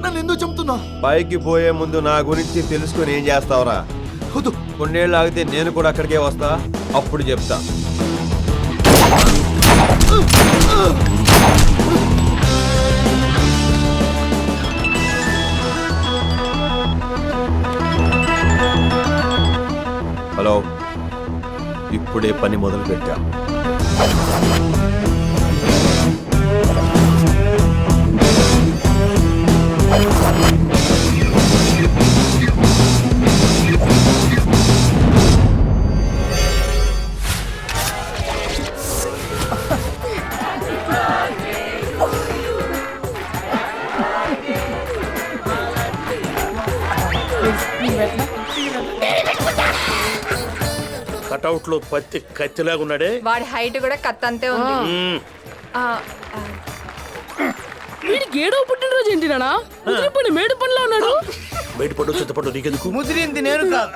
నన్ను ఎందుకు చంపుతున్నా? పైకి పోయే ముందు నా గురించి తెలుసుకుని ఏం చేస్తావురా? వద్దు. కొన్నేళ్ళు ఆగితే నేను కూడా అక్కడికే వస్తా, అప్పుడు చెప్తా. హలో, ఇప్పుడే పని మొదలు పెట్టా. కటౌట్ లో పత్తి కత్తిలాగా ఉన్నాడే. వాడి హైట్ కూడా కత్తంతే ఉంది. వీడికి ఏడో పుట్టినరోజు ఏంటి నానా? మేడు పనిలో ఉన్నాడు. బయట పడు చింతపడు నీకెందుకు? ముదిరింది నేను కాదు,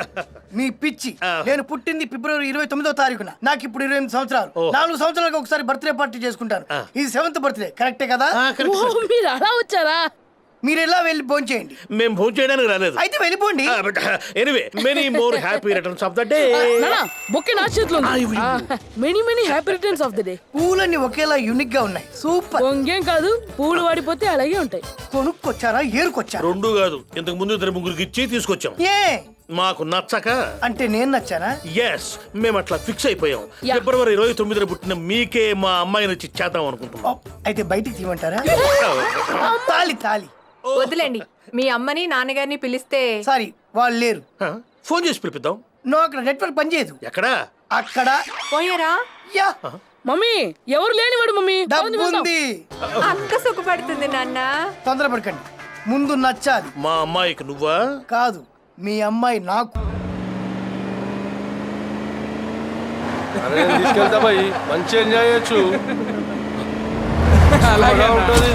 మీ పిచ్చి. నేను పుట్టింది ఫిబ్రవరి 29వ తారీఖున. నాకు ఇప్పుడు 28 సంవత్సరాలు. 4 సంవత్సరాలకు ఒకసారి బర్త్డే పార్టీ చేసుకుంటాను. ఇది 7th బర్త్డే, కరెక్టే కదా? మీరు అలా వచ్చారా? మీరు ఎలా వెళ్ళి భోజనం చేయండి. మేము భోజనం చేయడానికి రాలేదు. అయితే వెళ్ళిపోండి. Anyway, many more happy returns of the day. Bouquet నా చేతిలో many happy returns of the day. పూలన్నీ ఒకేలా యూనిక్ గా ఉన్నాయి. సూపర్. ఇంకేం కాదు, పూలు వాడిపోతే అలాగే ఉంటాయి. కొనుక్కొచ్చారా, ఏరుకొచ్చారా? రెండు కాదు, ఇంతకు ముందు 2-3 ఇచ్చి తీసుకొచ్చాం. ఏ మాకు నచ్చక. అంటే నేను నచ్చానా? ఎస్, మేము అట్లా ఫిక్స్ అయిపోయాం. ఫిబ్రవరి 29న పుట్టిన మీకే మా అమ్మాయిని వచ్చి చేద్దాం అనుకుంటున్నాం. అయితే బయటికి తీయమంటారా? తాలి తాలి వదిలేండి. మీ అమ్మని నాన్నగారిని పిలిస్తే. సారీ, వాళ్ళు లేరు. ఫోన్ చేసి పిలిపిద్దాం. నువ్వు అక్కడ నెట్వర్క్ పనిచేయదు. ఎక్కడా? అక్కడ. పోయారా? యా. మమ్మీ ఎవరు లేనివాడు మమ్మీ. డబ్బు ఉంది. అక్క సుఖపడుతుంది నాన్న. తొందరపడకండి, ముందు నచ్చాలి. మా అమ్మాయికి నువ్వా? కాదు, మీ అమ్మాయి నాకు. తీసుకెళ్తా పోయి మంచి ఎంజాయ్ చేయొచ్చు. అలాగే ఉంటుంది.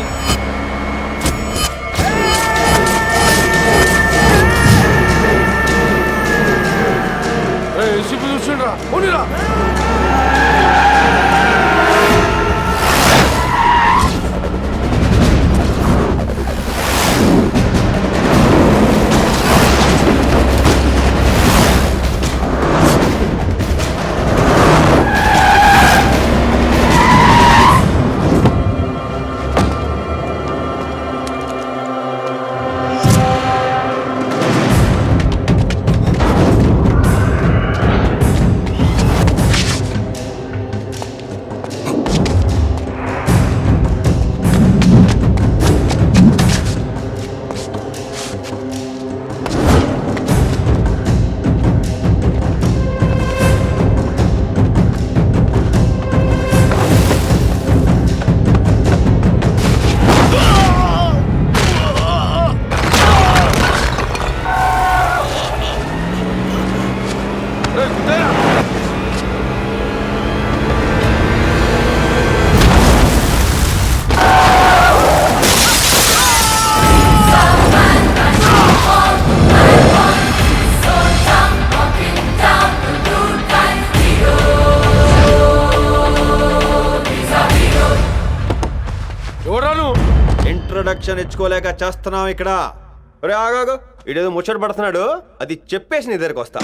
చూసిండ్రా పోనీరా. ఇంట్రొడక్షన్ ఇచ్చుకోలేక చేస్తున్నాం ఇక్కడ. ఒరే ఆగాగు, ఇడేదో ముచ్చట పడుతున్నాడు, అది చెప్పేసి నీ దగ్గరకు వస్తా.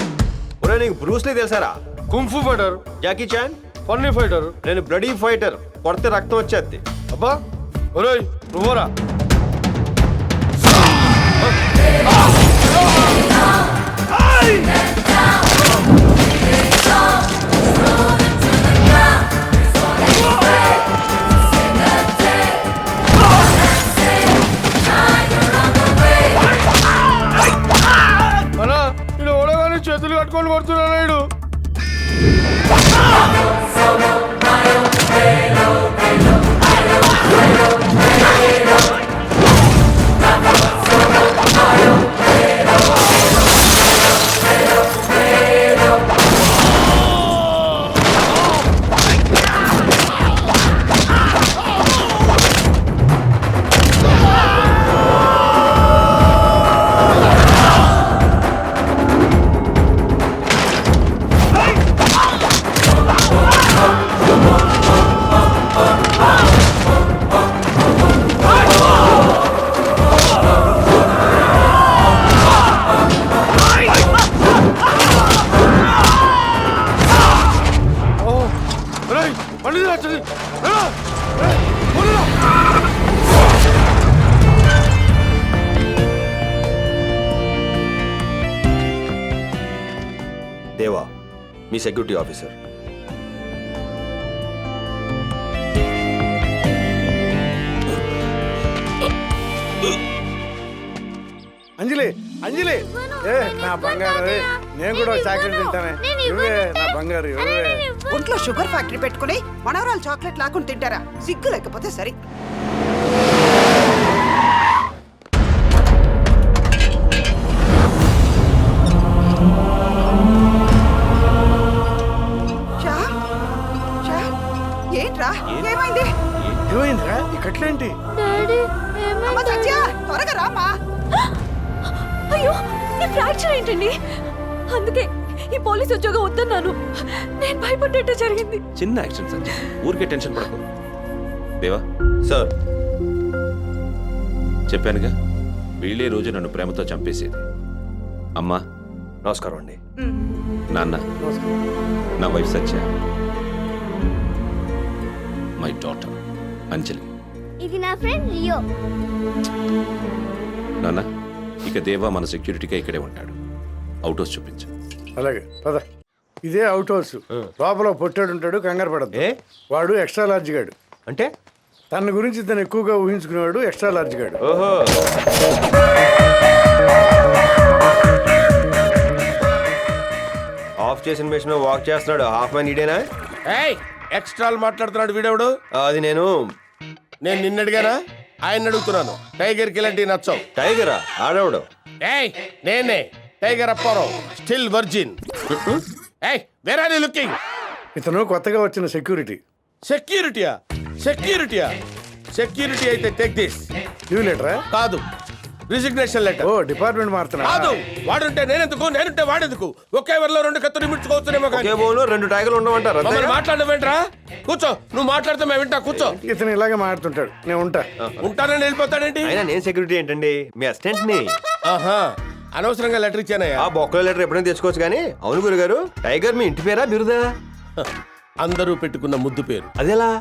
ఒరే నీకు బ్రూస్లీ తెలుసారా? Kung fu fighter. Jackie Chan? Funny fighter. నేను బ్లడీ ఫైటర్, కొడితే రక్తం వచ్చేది. అబ్బా ఒరేయ్ నువ్వురా. చేతులు కట్టుకొని కొడుతున్నాడు. మీ సెక్యూరిటీ ఆఫీసర్. అంజలి అంజలి ఏ నా బంగారు రే. నేను కూడా చాక్లెట్ తింటానే. ఇవే నా బంగారు ఇవే. ఒంట్లో షుగర్ ఫ్యాక్టరీ పెట్టుకుని మనవరాలు చాక్లెట్ లాక్కుని తింటారా? సిగ్గు లేకపోతే సరే. షా, షా, ఏంట్రా ఏమైంది? ఏమైందిరా ఈ కట్లేంటి? అమ్మ సత్య, త్వరగా రామ్మా. అయ్యో ఈ ఫ్రాక్చర్ ఏంటండి? అందుకే ఈ పోలీస్ ఉద్యోగం వద్దన్నాను. నేను భయపడ్డట్టు జరిగింది. చిన్న యాక్సిడెంట్ సంజయ్, ఊరికే టెన్షన్ పడకు. దేవా, సార్. చెప్పానుగా వీళ్ళే రోజు నన్ను ప్రేమతో చంపేసేది. అమ్మా, నమస్కారం అండి. నాన్న, నా వైఫ్ సత్య, మై డాటర్ అంజలి. ఇది నా ఫ్రెండ్ లియో. నాన్న, ఇక దేవా మన సెక్యూరిటీగా ఇక్కడే ఉంటాడు. అవుట్ హౌస్ చూపించు. అలాగే పద. ఇదే అవుట్ హౌస్. లోపల పొట్టాడు ఉంటాడు, కంగారు పడద్దు. ఏ? వాడు ఎక్స్ట్రా లార్జ్ గాడు. అంటే తన గురించి తను ఎక్కువగా ఊహించుకునేవాడు ఎక్స్ట్రా లార్జ్ గాడు. ఓహో, ఆఫ్ చేసిన మెషిన్ వాక్ చేస్తున్నాడు. హాఫ్ మ్యాన్ ఇడేనా? ఎక్స్ట్రాలు మాట్లాడుతున్నాడు వీడెవడు? అది నేను. నేను నిన్న అడిగానా? ఆయన అడుగుతున్నాను. టైగర్ కి ఇలాంటివి నచ్చవు. టైగరా? ఆడవడు. ఏయ్ నేనే టైగర్ అప్పారావు, స్టిల్ వర్జిన్. ఏయ్ వేర్ ఆర్ యు లుకింగ్? ఇతను కొత్తగా వచ్చిన సెక్యూరిటీ. సెక్యూరిటీయా? సెక్యూరిటీయా? సెక్యూరిటీ అయితే టేక్ దిస్. లీవ్ లెటరా? కాదు, రిజిగ్నేషన్ లెటర్. ఓ డిపార్ట్మెంట్ మారుతున్నా. కాదు, వాడుంటే నేనెందుకు, నేనుంటే వాడెందుకు? ఒకే వరలో రెండు కత్తులు మిడ్చుకోవచ్చునేమో కానీ. ఒకే బోన్లో రెండు టైగర్లు ఉండమంటారు. మమ్మల్ని మాట్లాడవేంట్రా? కూర్చో, నువ్వు మాట్లాడితే మేము వింటా. కూర్చో. ఇతను ఇలాగే మారుతుంటాడు. నేను ఉంటా. ఉంటానని వెళ్ళిపోతాడేంటి? అయినా నేను సెక్యూరిటీ ఏంటండి, మీ అసిస్టెంట్ ని. ఆహా, అనవసరంగా లెటర్ ఇచ్చానయ్యా. ఆ బొక్కల లెటర్ ఎప్పుడైనా తెచ్చుకోవచ్చు కానీ. అవును గురుగారు, టైగర్ మీ ఇంటి పేరా బిరుదా? అందరూ పెట్టుకున్న ముద్దు పేరు. అదెలా?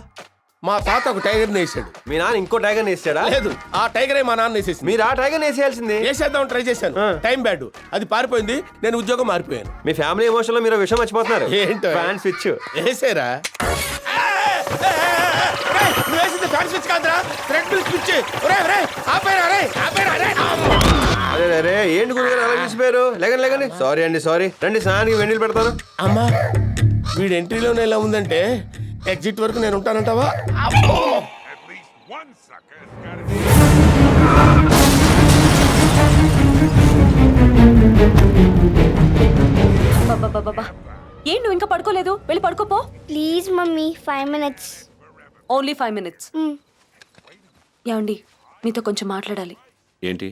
మా తాత ఒక టైగర్ వేసాడు. మీ నాన్న ఇంకో టైగర్ వేసాడా? లేదు, ఆ టైగరే మా నాన్న వేసేసింది. మీరు ఆ టైగర్ వేసేయాల్సింది. వేసేద్దాం ట్రై చేశాను. టైం బ్యాడ్, అది పారిపోయింది. నేను ఉద్యోగం మారిపోయాను. మీ ఫ్యామిలీ ఎమోషన్ లో మీరు విషయం మర్చిపోతున్నారు. ఏంటో? ఫ్యాన్ స్విచ్ వేసేరా? నువ్వు వేసింది ఫ్యాన్ స్విచ్ కాదురా, థ్రెడ్ బిల్ స్విచ్. అరే అరే, ఏంటి గురుగారు అలా తీసిపోయారు? లేకండి లేకండి. సారీ అండి, సారీ. రండి, స్నానానికి వెన్నీళ్ళు పెడతాను. అమ్మా, వీడి ఎంట్రీలోనే ఎలా ఉందంటే ఎగ్జిట్ వరకు నేను ఉంటానంటావా? ఏం నువ్వు ఇంకా పడుకోలేదు? వెళ్ళి పడుకోపో. Please mummy 5 minutes. Only 5 minutes. ఏమండి, మీతో కొంచెం మాట్లాడాలి. ఏంటి?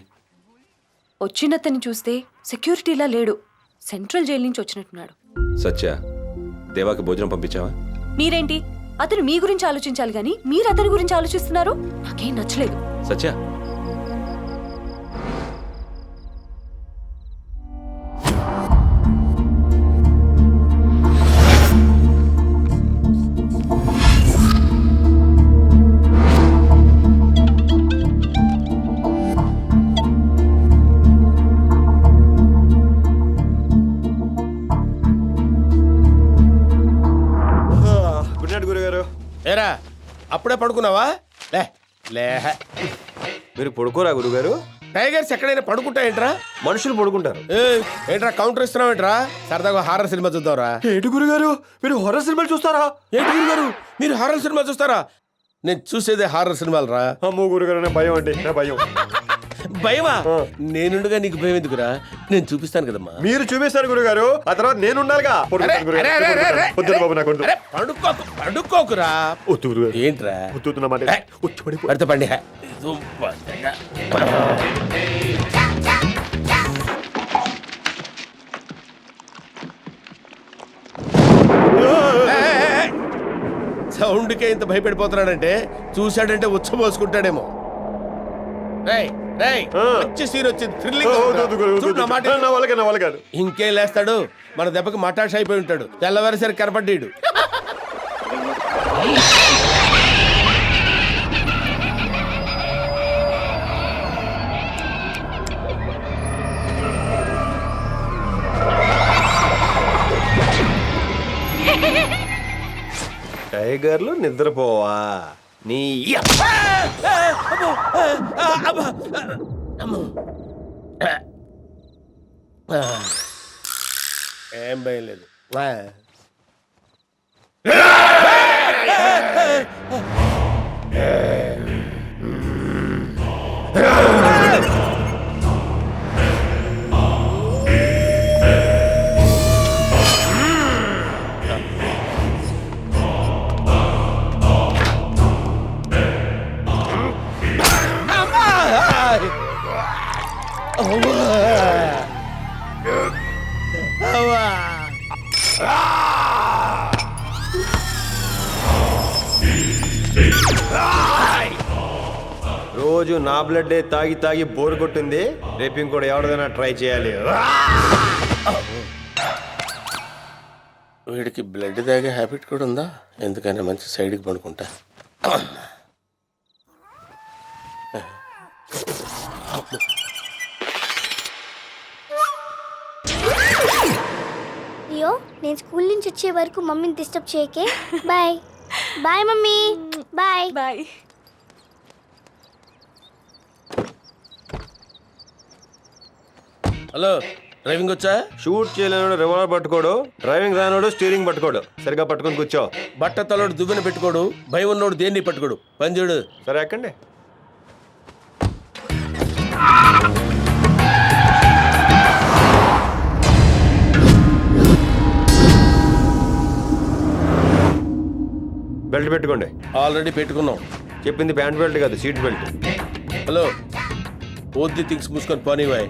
వచ్చినతని చూస్తే సెక్యూరిటీలా లేడు, సెంట్రల్ జైలు నుంచి వచ్చినట్టున్నాడు. సత్య, దేవాకి భోజనం పంపించావా? మీరేంటి అతను మీ గురించి ఆలోచించాలి కానీ మీరు అతని గురించి ఆలోచిస్తున్నారు? నాకేం నచ్చలేదు. సత్య, గుడ్ నైట్ గురుగారు. ఏరా, అప్పుడే పడుకున్నావా? లే లే, మీరు పడుకోరా గురుగారు? టైగర్స్ ఎక్కడైనా పడుకుంటాయేంట్రా? మనుషులు పడుకుంటారు. ఏంట్రా కౌంటర్ ఇస్తున్నావేంట్రా? సరదాగా హారర్ సినిమా చూద్దాంరా. ఏంటి గురుగారు, మీరు హారర్ సినిమాలు చూస్తారా? ఏంటి గురుగారు, మీరు హారర్ సినిమా చూస్తారా? నేను చూసేదే హారర్ సినిమాలు రా. అమ్మో గురుగారు, నా భయం అండి, నా భయం. భయమా? నేనుండగా నీకు భయం ఎందుకురా? నేను చూపిస్తాను కదమ్మా. మీరు చూపిస్తారు గురుగారు, ఆ తర్వాత నేను ఉండాలిగా. పడుకుంటాను గురుగారు. అరే, అరే, అరే, అరే. వద్దు బాబు, నాకు వద్దు. అరే, పడుకోకురా. వద్దు గురుగారు. ఏంట్రా? వద్దు నా మాట. ఏ, వచ్చి పడిపో. పడితే పండి. సౌండ్కే ఇంత భయపడిపోతున్నాడంటే చూశాడంటే ఉచ్చబోసుకుంటాడేమో. రేయ్ రేయ్, మంచి సీన్ వచ్చింది, థ్రిల్లింగ్. చూడు నా మాట. నా వాళ్ళ కాదు. ఇంకేం లేస్తాడు, మన దెబ్బకి మటాష్ అయిపోయి ఉంటాడు. తెల్లవారిసరికి కనపడ్డాడు. టైగర్లు నిద్రపోవా నీ ఏం భయం లేదు రోజు నా బ్లడ్ తాగి తాగి బోర్ కొట్టింది. రేపు ఇంకోటి ఎవరిదైనా ట్రై చేయాలి. వీడికి బ్లడ్ తాగే హ్యాబిట్ కూడా ఉందా? ఎందుకైనా మంచి సైడ్కి పడుకుంటా. రియో నేను స్కూల్ నుంచి వచ్చే వరకు మమ్మీని డిస్టర్బ్ చేయకే. Bye bye mummy. Bye bye. Hello, driving వచ్చా? షూట్ చేయలేనోడు రివాల్వర్ పట్టుకోడు, డ్రైవింగ్ రానోడు స్టీరింగ్ పట్టుకోడు. సరిగా పట్టుకొని కూర్చో. బట్ట తలోడు దువ్వెన పెట్టుకోడు, భయం ఉన్నోడు దేన్ని పట్టుకోడు. పని చూడు. సరే ఎక్కండి. బెల్ట్ పెట్టుకోండి. ఆల్రెడీ పెట్టుకున్నాం. చెప్పింది ప్యాంట్ బెల్ట్ కాదు, seat belt. Hello, only things మూసుకొని పోనీ బాయ్.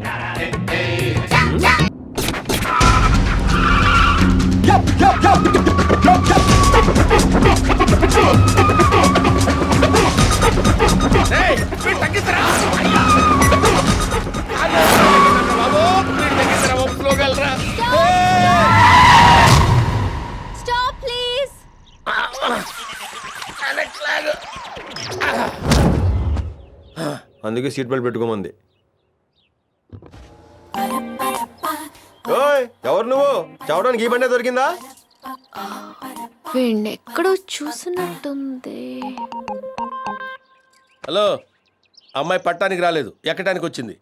Stop please. అందుకే సీట్ బెల్ట్ పెట్టుకోమంది. ఓయ్, ఎవరు నువ్వు? చవడానికి ఈ బండే దొరికిందా? వీణ్ణి ఎక్కడో చూసినట్టుంది. హలో, అమ్మాయి పట్టానికి రాలేదు, ఎక్కడానికి వచ్చింది.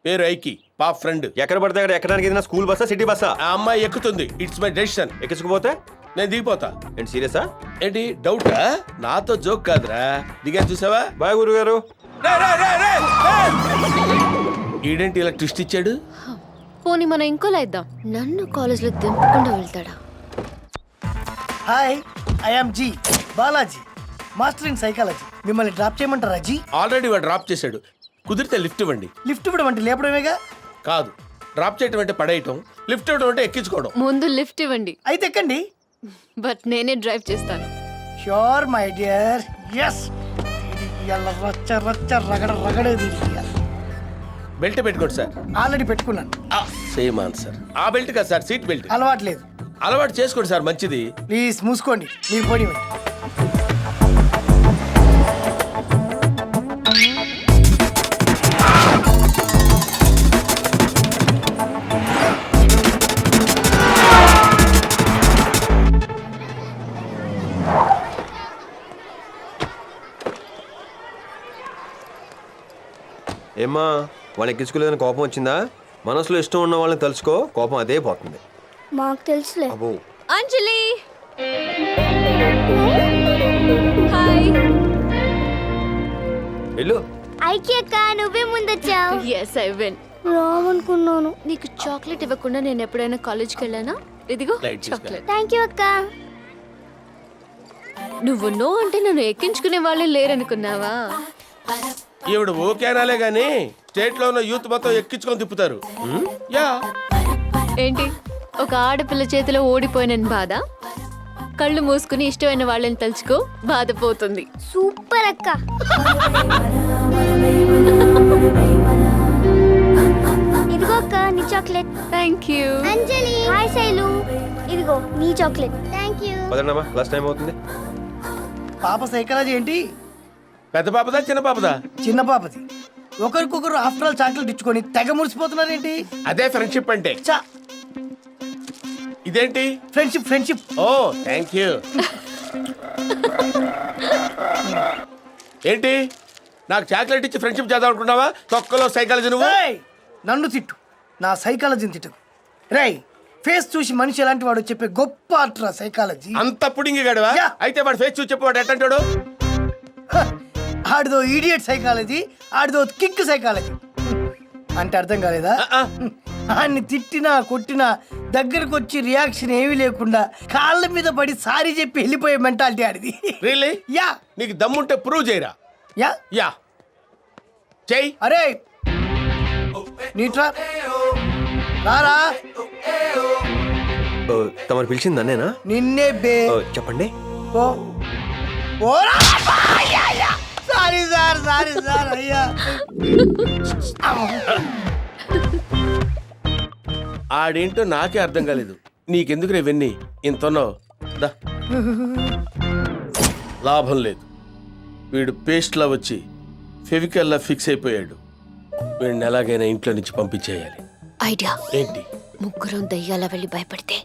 పేరు ఐకి, పాప ఫ్రెండ్. ఎక్కడ పడితే అక్కడ ఎక్కడానికి ఏదైనా స్కూల్ బస్సా, సిటీ బస్సా? ఆ అమ్మాయి ఎక్కుతుంది. It's my decision. ఎక్కించుకుపోతే నేను దిగిపోతా. ఏంటి సీరియసా? ఏంటి డౌటా? నాతో జోక్ కాదురా. దిగా చూసావా? బాయ్ గురుగారు. ఈడేంటి ఇలా ట్విస్ట్ ఇచ్చాడు? పోనీ మనం ఇంకోలా ఇద్దాం. నన్ను కాలేజ్లో దింపకుండా వెళ్తాడా? Hi, I'm G Balaji, master in psychology. మిమ్మల్ని డ్రాప్ చేయమంటారా జీ? ఆల్రెడీ వాడు డ్రాప్ చేశాడు. కుదిరితే లిఫ్ట్ ఇవ్వండి. లిఫ్ట్ ఇవ్వడం అంటే లేపడమేగా. కాదు, డ్రాప్ చేయటం అంటే పడేయటం, లిఫ్ట్ ఇవ్వడం అంటే ఎక్కించుకోవడం. ముందు లిఫ్ట్ ఇవ్వండి. అయితే ఎక్కండి. బట్ నేనే డ్రైవ్ చేస్తాను. Sure my dear. ఎస్. రచ్చ రచ్చ రగడ రగడే తిరిగియాలి. బెల్ట్ పెట్టుకోండి సార్. ఆల్రెడీ పెట్టుకున్నాను. Same answer. ఆ బెల్ట్ కాదు సార్, సీట్ బెల్ట్. అలవాట్లేదు. అలవాటు చేసుకోండి సార్, మంచిది. ప్లీజ్ మూసుకోండి. మీరు పోనీ. ఏమ్మా, వాళ్ళు ఎక్కించుకోలేదని కోపం వచ్చిందా? మనసులో ఇష్టం ఉన్న వాళ్ళని తెలుసుకో, కోపం అదే పోతుంది. మాకు తెలుసులే. అబ్బో, అంజలి హాయ్. వెళ్ళు. ఐకి అక్క, నువ్వే ముందొచ్చావు. Yes I win. రామనుకున్నాను. నీకు చాక్లెట్ ఇవ్వకుండా నేను ఎప్పుడైనా కాలేజ్కి వెళ్ళానా? ఇదిగో Light తీసుకో. చాక్లెట్. థ్యాంక్ యూ అక్క. నువ్వు నో అంటే నన్ను ఎక్కించుకునే వాళ్ళే లేరనుకున్నావా? ఈవిడ ఓకే అనాలే గానీ స్టేట్ లో ఉన్న యూత్ మొత్తం ఎక్కించుకొని తిప్పుతారు. యా, ఏంటి ఒక ఆడపిల్ల చేతిలో ఓడిపోయిన బాధ? కళ్ళు మూసుకుని ఇష్టమైన వాళ్ళని తలుచుకో, బాధ పోతుంది. సూపర్ అక్క. ఇదిగో అక్క నీ chocolate. Thank you. Anjali. Hi Shailu. ఇదిగో నీ చాక్లెట్. Thank you. పదండమ్మా, క్లాస్ టైం అవుతుంది. పాప సైకాలజీ ఏంటి? పెద్ద పాపదా చిన్న పాపదా? చిన్న పాపది. ఒకరికొకరు ఆఫ్టర్ ఆల్ చాక్లెట్ ఇచ్చుకొని తెగ మురిసిపోతున్నారేంటి? అదే ఫ్రెండ్షిప్ అంటే. చా, ఇదేంటి? Friendship friendship. Oh thank you. ఏంటి నాకు చాక్లెట్ ఇచ్చి ఫ్రెండ్షిప్ చేద్దాం అనుకున్నావా? తొక్కలో సైకాలజీ నువ్వు. ఏయ్, నన్ను తిట్టు, నా సైకాలజీని తిట్టు. రేయ్, ఫేస్ చూసి మనిషి ఎలాంటి వాడు చెప్పే గొప్ప ఆర్ట్రా సైకాలజీ. అంత పుడింగి గడవా? యా. అయితే వాడు ఫేస్ చూసి చెప్పవాడు ఎట్టంటాడు? ఆడిదో ఈడియట్ సైకాలజీ, ఆడిదో కిక్ సైకాలజీ. అంటే అర్థం కాలేదా? ఆయన్ని తిట్టినా కొట్టినా దగ్గరకు వచ్చి రియాక్షన్ ఏమీ లేకుండా కాళ్ళ మీద పడి సారీ చెప్పి వెళ్ళిపోయే మెంటాలిటీ ఆడిది. రియల్లీ? యా నీకు దమ్ముంటే ప్రూవ్ చేయరా? యా యా చెయ్. అరే నీట్రా రారా. తమరు పిలిచింది నన్నేనా? నిన్నే బే. చెప్పండి. Sorry sir, sorry sir. అయ్యా ఆడేంటో నాకే అర్థం కాలేదు. నీకెందుకు రేవన్నీ ఇంతనో దా. లాభం లేదు, వీడు పేస్ట్లా వచ్చి ఫెవికల్లా ఫిక్స్ అయిపోయాడు. వీడిని ఎలాగైనా ఇంట్లో నుంచి పంపించేయాలి. ఐడియా ఏంటి? ముగ్గురం దయ్యాల వెళ్ళి భయపడితే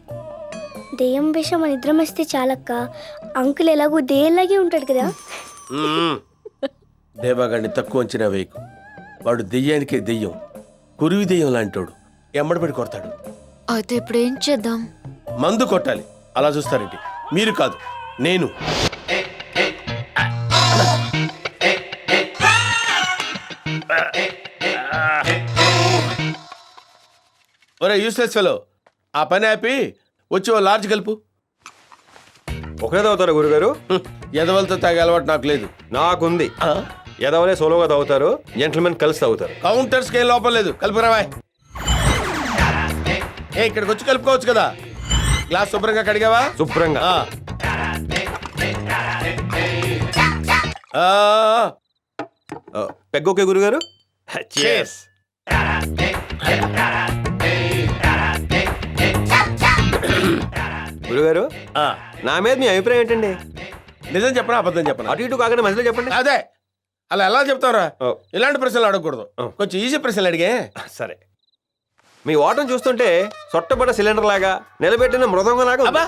దెయ్యం విషయం మన ఇద్దరం వస్తే చాలక్క. అంకుల్ ఎలాగో దెయ్యంలాగే ఉంటాడు కదా. దేవాగాడిని తక్కువ అంచనా వేయకు. వాడు దెయ్యానికే దెయ్యం, కురివి దెయ్యం లాంటోడు. ఎమ్మడిపడి కొడతాడు. అయితే ఇప్పుడు ఏం చేద్దాం? మందు కొట్టాలి. అలా చూస్తారేంటి? మీరు కాదు, నేను. ఒరే యూస్లెస్ ఫెలో, ఆ పని ఆపి వచ్చి ఓ లార్జ్ కలుపు. ఒకరే తాగుతారా గురుగారు? ఎదవలతో తాగే అలవాటు నాకు లేదు. నాకుంది. ఎదవలే సోలోగా తాగుతారు, జెంట్మెన్ కలిసి తాగుతారు. కౌంటర్స్కి ఏం లోపం లేదు. కలుపురావా. ఏ ఇక్కడికి వచ్చి కలుపుకోవచ్చు కదా. గ్లాస్ శుభ్రంగా కడిగావా? శుభ్రంగా. పెగ్గోకే గురుగారు. Cheers. గురుగారు, నా మీద మీ అభిప్రాయం ఏంటండి? నిజం చెప్పనా అబద్ధం చెప్పనా? అటు ఇటు కాకుండా మధ్యలో చెప్పండి. అదే అలా ఎలా చెప్తావురా? ఓ. ఇలాంటి ప్రశ్నలు అడగకూడదు. కొంచెం ఈజీ ప్రశ్నలు అడిగే. సరే. మీ ఓటం చూస్తుంటే సొట్టబడ్డ సిలిండర్ లాగా, నిలబెట్టిన మృదంగం లాగా ఉంది. అబ్బా,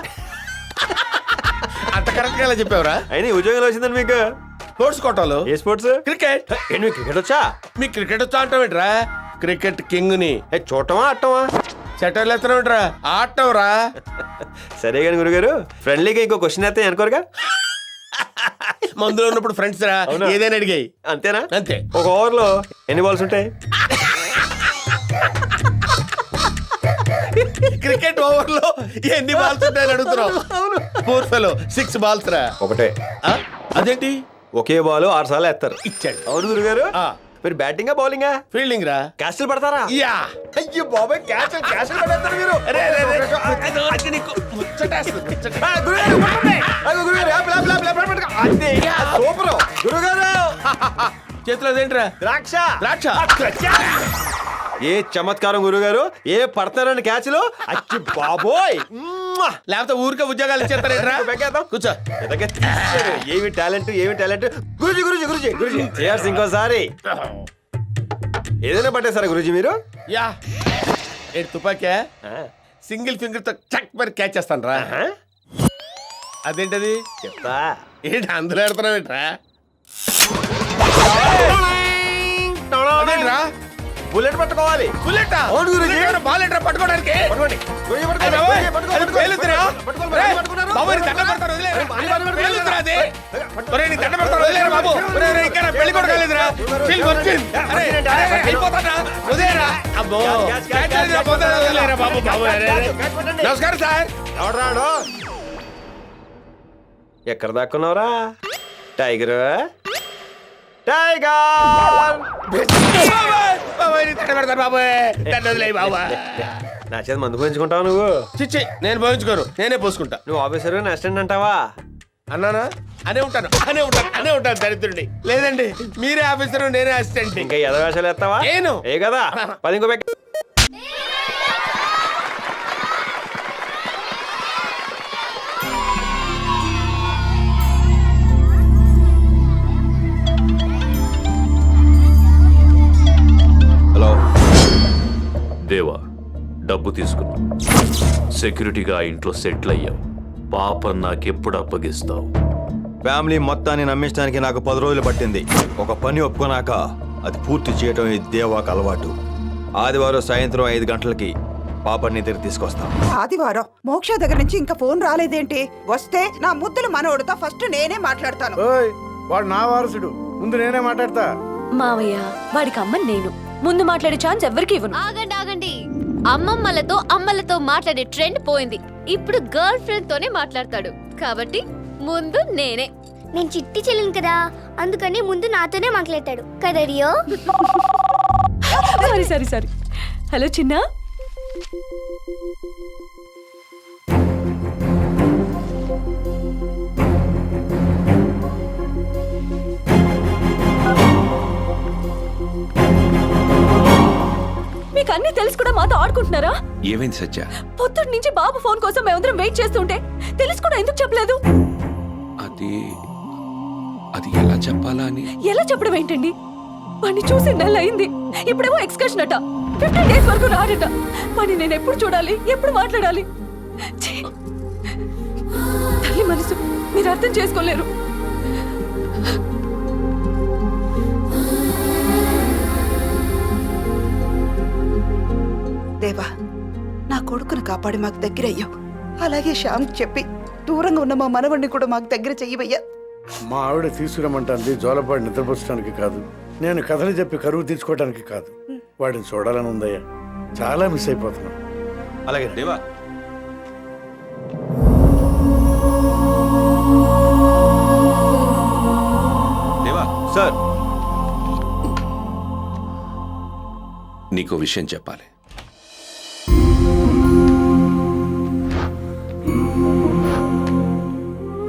అంత కరెక్ట్ గా ఎలా చెప్పావురా? అయినా ఈ ఉద్యోగంలో వచ్చిందండి మీకు. స్పోర్ట్స్ కోటాలు. ఏ స్పోర్ట్స్? క్రికెట్. ఏంటి మీకు క్రికెట్ వచ్చా? మీ క్రికెట్ వచ్చా అంటావేంట్రా? క్రికెట్ కింగ్ ని. చూడటమా ఆడటమా? సెటర్లు ఎత్తనవేంట్రా? ఆడటంరా. సరే కానీ గురుగారు, ఫ్రెండ్లీగా ఇంకో క్వశ్చన్ అయితే అనుకోరుగా? మందులో ఉన్నప్పుడు ఫ్రెండ్స్ రా, అవునా? ఏదైనా అడిగాయి. అంతేనా? అంతే. ఒక ఓవర్లో ఎన్ని బాల్స్ ఉంటాయి? క్రికెట్ ఓవర్ లో ఎన్ని బాల్స్ ఉంటాయని అడుగుతున్నావు? పూర్ ఫెలో 6 బాల్స్ రా. ఒకటే. ఆ? అదేంటి? ఒకే బాల్ 6 సార్లు వేస్తారు. ఇచ్చాడు. అవును గురుగారు. ఆ. మీరు బ్యాటింగా బౌలింగా? ఫీల్డింగ్ రా. క్యాస్టులు పడతారా? యా. అయ్యో బాబాయ్, క్యాస్టులు పడేస్తారు మీరు. అరే, అరే, అరే. అది నీకు ముచ్చటేస్తుంది, ముచ్చట. ఆ, గురుగారు, పట్టుకోండి. అయ్యో గురుగారు, ఆపు, ఆపు, ఆపు, ఆపు, ఆపు. అంతే. సూపర్ గురుగారు. చేతిలో అదేంట్రా? ద్రాక్ష. ద్రాక్ష. ఏ చమత్కారం గురుగారు, ఏ పడతారని క్యాచ్లు. అచ్చి బాబోయ్. లేకపోతే ఊరికే ఉద్యోగాలు ఇచ్చేస్తారేంట్రా? బెక్కేద్దాం. కూర్చో. ఎదగ తీశారు. ఏమి టాలెంట్, ఏమి టాలెంట్. గురుజీ గురుజీ గురుజీ గురుజీ చేయాల్సి ఇంకోసారి. ఏదైనా పట్టేస్తారా గురుజీ మీరు? యా. ఏంటి తుపాకే? సింగిల్ ఫింగర్ తో చక్ మరి క్యాచ్ చేస్తాను రా. అదేంటది? చెప్తా. ఏంటి అందులో పెడుతున్నావు ఏంట్రా? అదేంట్రా? బుల్లెట్ పట్టుకోవాలి. బుల్లెట్. అవును గురూజీ. బాల్ ఏంట్రా పట్టుకోవడానికి? పట్టుకోండి. గురూజీ అరే పట్టుకోండి. బాబోయ్, పట్టుకోండి. అది పేలుతురా? పట్టుకోండి. రేయ్, పట్టుకున్నారు. బాబోయ్, నీ దండం పెడతాను, వదిలేయ్. పేలుతురా అది? ఒరేయ్, నీ దండం పెడతాను, వదిలేయ్ రా బాబు. ఒరేయ్, ఒరేయ్, ఇంకా నా పెళ్లి కూడా కాలేదురా. ఫిల్ వర్కిన్. అరే, అరే, వెళ్ళిపోతానా? వదిలేయరా. అబ్బో, క్యాచ్ వెళ్ళిపోతానా? వదిలేయరా బాబు, బాబు. అరే, అరే. నమస్కారం సార్. ఎవడ్రాడు? ఎక్కడ దాక్కున్నావురా టైగర్? టైగర్. బాబోయ్, నీ దండం పెడతాను బాబోయ్. దండం వదిలేయ్ బాబు. నా చేత మందు పోయించుకుంటావు నువ్వు? చిచ్చి, నేను పోయించుకోను, నేనే పోసుకుంటా. నువ్వు ఆఫీసర్ అసిస్టెంట్ అంటావా? అన్నానా? అనే ఉంటాను దరిద్రుడి. లేదండి, మీరే ఆఫీసర్, నేనే అసిస్టెంట్. ఇంకా ఎదవేషాలు ఎత్తావా? నేను. ఏ కదా పది ఇంకో బెక్క. హలో దేవా, డబ్బు తీసుకున్నావు, సెక్యూరిటీగా ఇంట్లో సెటిల్ అయ్యావు. పాప నాకెప్పుడు అప్పగిస్తావు? ఫ్యామిలీ మొత్తాన్ని నమ్మించడానికి నాకు 10 రోజులు పట్టింది. ఒక పని ఒప్పుకున్నాక అది పూర్తి చేయడం ఈ దేవాకు అలవాటు. ఆదివారం సాయంత్రం 5 గంటలకి పాపని దగ్గర తీసుకొస్తాం. ఆదివారం మోక్ష దగ్గర నుంచి ఇంకా ఫోన్ రాలేదేంటి? వస్తే నా ముద్దుల మనవడితో ఫస్ట్ నేనే మాట్లాడతాను. ఓయ్ వాడు నా వారసుడు, ముందు నేనే మాట్లాడతా. మావయ్య వాడికి అమ్మని నేను ముందు మాట్లాడే ఛాన్స్ ఎవరికి ఇవ్వను. ఆగండి ఆగండి. అమ్మలతో మాట్లాడే ట్రెండ్ పోయింది. ఇప్పుడు గర్ల్ ఫ్రెండ్ తోనే మాట్లాడతాడు. కాబట్టి ముందు నేనే. నేను చిట్టి చెల్లిని కదా, అందుకని ముందు నాతోనే మాట్లాడతాడు కదా రియో. సారీ. హలో చిన్న. మీకు అన్ని తెలుసు కూడా మాతో ఆడుకుంటున్నారా? ఏమైంది సత్య? పొద్దుటి నుంచి బాబు ఫోన్ కోసం మేమందరం వెయిట్ చేస్తుంటే తెలుసు కూడా ఎందుకు చెప్పలేదు? అది ఎలా చెప్పాలా అని. ఎలా చెప్పడం ఏంటండి? వాడిని చూసి నెల అయింది. ఇప్పుడేమో ఎక్స్కర్షన్ అట. 15 డేస్ వరకు రాడట. వాడిని నేను ఎప్పుడు చూడాలి, ఎప్పుడు మాట్లాడాలి? ఛీ! తల్లి మనసు మీరు అర్థం చేసుకోలేరు. దేవా, నా కొడుకును కాపాడి మాకు దగ్గర అయ్యావు. అలాగే శ్యామ్ చెప్పి దూరంగా ఉన్న మా మనవడిని కూడా మాకు దగ్గర చెయ్యవయ్యా. మా ఆవిడ తీసుకురమ్మంటుంది జోలపాడి నిద్రపోచడానికి కాదు, నేను కథలు చెప్పి కరువు తీసుకోవడానికి కాదు. వాడిని చూడాలని ఉందయ్యా, చాలా మిస్ అయిపోతున్నాం. అలాగే దేవా, సార్. నీకో విషయం చెప్పాలి.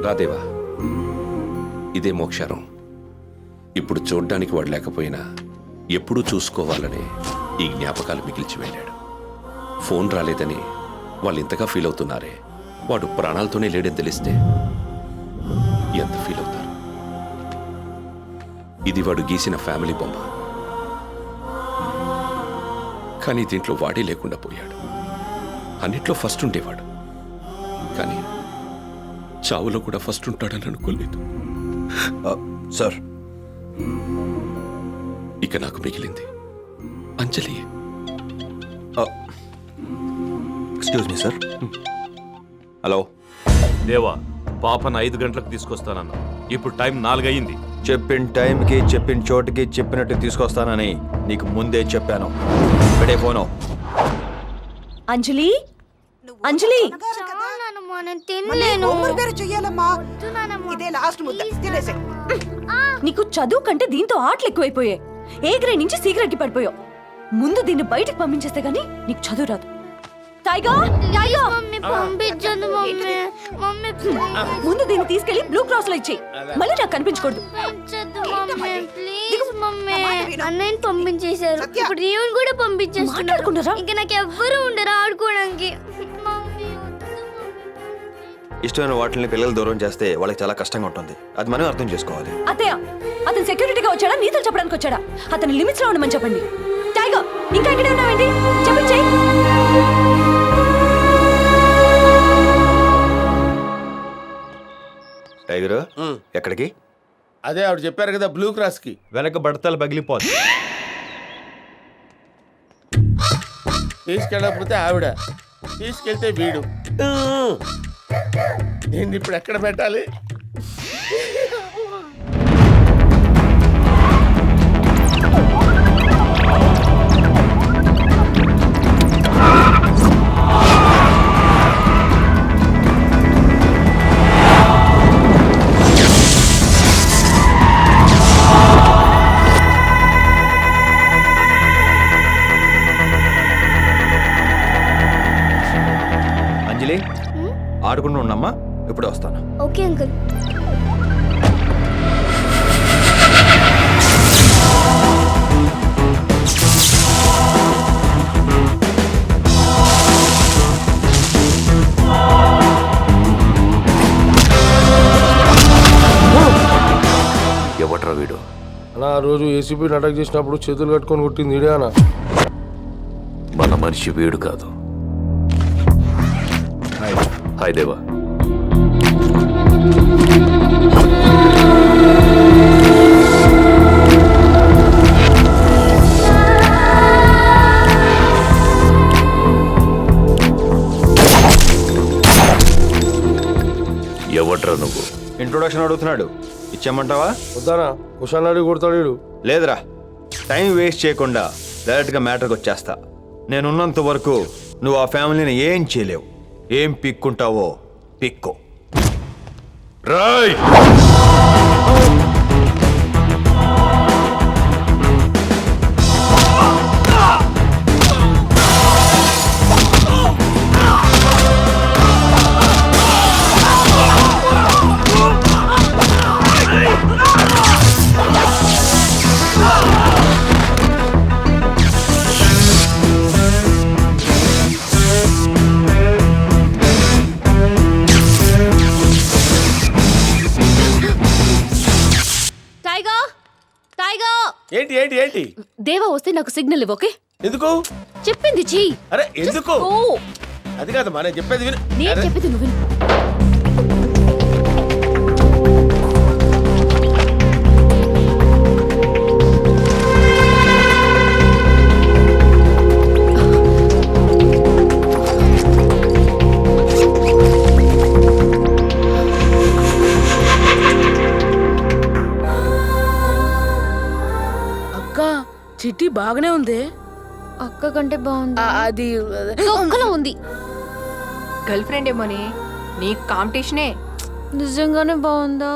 రాదేవా, ఇదే మోక్షారం. ఇప్పుడు చూడ్డానికి వాడు లేకపోయినా ఎప్పుడూ చూసుకోవాలనే ఈ జ్ఞాపకాలు మిగిల్చి వెళ్ళాడు. ఫోన్ రాలేదని వాళ్ళు ఇంతగా ఫీల్ అవుతున్నారే, వాడు ప్రాణాలతోనే లేడని తెలిస్తే ఎంత ఫీల్ అవుతారు? ఇది వాడు గీసిన ఫ్యామిలీ బొమ్మ, కానీ దీంట్లో వాడే లేకుండా పోయాడు. అన్నిట్లో ఫస్ట్ ఉండేవాడు, కానీ చావులో కూడా ఫస్ట్ ఉంటాడని అనుకోలేదు. సార్, ఇక నాకు మిగిలింది Anjali. Excuse me sir. Hello Deva, పాపను 5 గంటలకు తీసుకొస్తానన్నా. ఇప్పుడు టైం 4 అయింది. చెప్పిన టైంకి చెప్పిన చోటుకి చెప్పినట్టు తీసుకొస్తానని నీకు ముందే చెప్పాను. ఇక్కడే ఫోను. అంజలి, అంజలి, చెయ్యాలమ్మా. ఇదే లాస్ట్ ముద్ద, తినేసే. నీకు చదువు కంటే దీంతో ఆటలు ఎక్కువైపోయాయి. ఏ గ్రేడ్ నుంచి సి గ్రేడ్కి పడిపోయావు. ముందు దీన్ని బయటకు పంపించేస్తే గానీ నీకు చదువు రాదు. ముందు దీన్ని తీసుకెళ్లి బ్లూ క్రాస్ లో ఇచ్చేయి. మళ్ళీ నాకు కనిపించకూడదు. అన్నయ్యని పంపించేశారు, ఇప్పుడు రియోని కూడా పంపించేస్తున్నారు. ఇంకా నాకు ఎవ్వరూ ఉండరు ఆడుకోవడానికి. ఇష్టమైన వాటిని పిల్లలు దూరం చేస్తే వాళ్ళకి చాలా కష్టంగా ఉంటుంది. అది మనం అర్థం చేసుకోవాలి. అత్తయ్య, అతను సెక్యూరిటీగా వచ్చాడా, నీతో చెప్పడానికి వచ్చాడా? అతని లిమిట్స్ లో ఉండమని చెప్పండి. టైగర్, ఇంకా ఇక్కడే ఉన్నావేంటి? చెప్పండి. టైగర్, ఎక్కడికి? అదే ఆవిడ చెప్పారు కదా, బ్లూ క్రాస్ కి. వెనక బడతలు పగిలిపోదు. తీసుకెళ్ళకపోతే ఆవిడ, తీసుకెళ్తే వీడు. నేను ఇప్పుడు ఎక్కడ పెట్టాలి? అంజలి, ఆడుకుంటూ ఉండమ్మా, ఇప్పుడు వస్తాను. Okay uncle. ఎవట్రా వీడు? అలా ఆ రోజు ఏసీపీని అటాక్ చేసినప్పుడు చేతులు కట్టుకొని కొట్టింది ఇడియానా? మన మనిషి వీడు కాదు. హాయ్ దేవా. ఎవట్రా నువ్వు? ఇంట్రొడక్షన్ అడుగుతున్నాడు, ఇచ్చేయమంటావా? వద్దానా కుషాన్ అడిగి కొడతాడు. లేదురా, టైం వేస్ట్ చేయకుండా డైరెక్ట్గా మ్యాటర్కి వచ్చేస్తా. నేనున్నంత వరకు నువ్వు ఆ ఫ్యామిలీని ఏం చేయలేవు. ఏం పిక్కుంటావో పిక్కో. రాయ్ టైగర్ టైగర్ ఏంటి ఏంటి ఏంటి? దేవా వస్తే నాకు సిగ్నల్ ఇవ్వు, ఓకే? ఎందుకు? చెప్పింది చెయ్యి. అరే ఎందుకు? ఓ, అది కాదమ్మా, నేను చెప్పేది విను. నేను చెప్పింది నువ్వు విను. చిట్టి బాగానే ఉంది. అక్క కంటే బాగుంది. అది ఒక్కలో ఉంది. గర్ల్ ఫ్రెండ్ ఏమోని నీకు కాంపిటీషనే. నిజంగానే బాగుందా?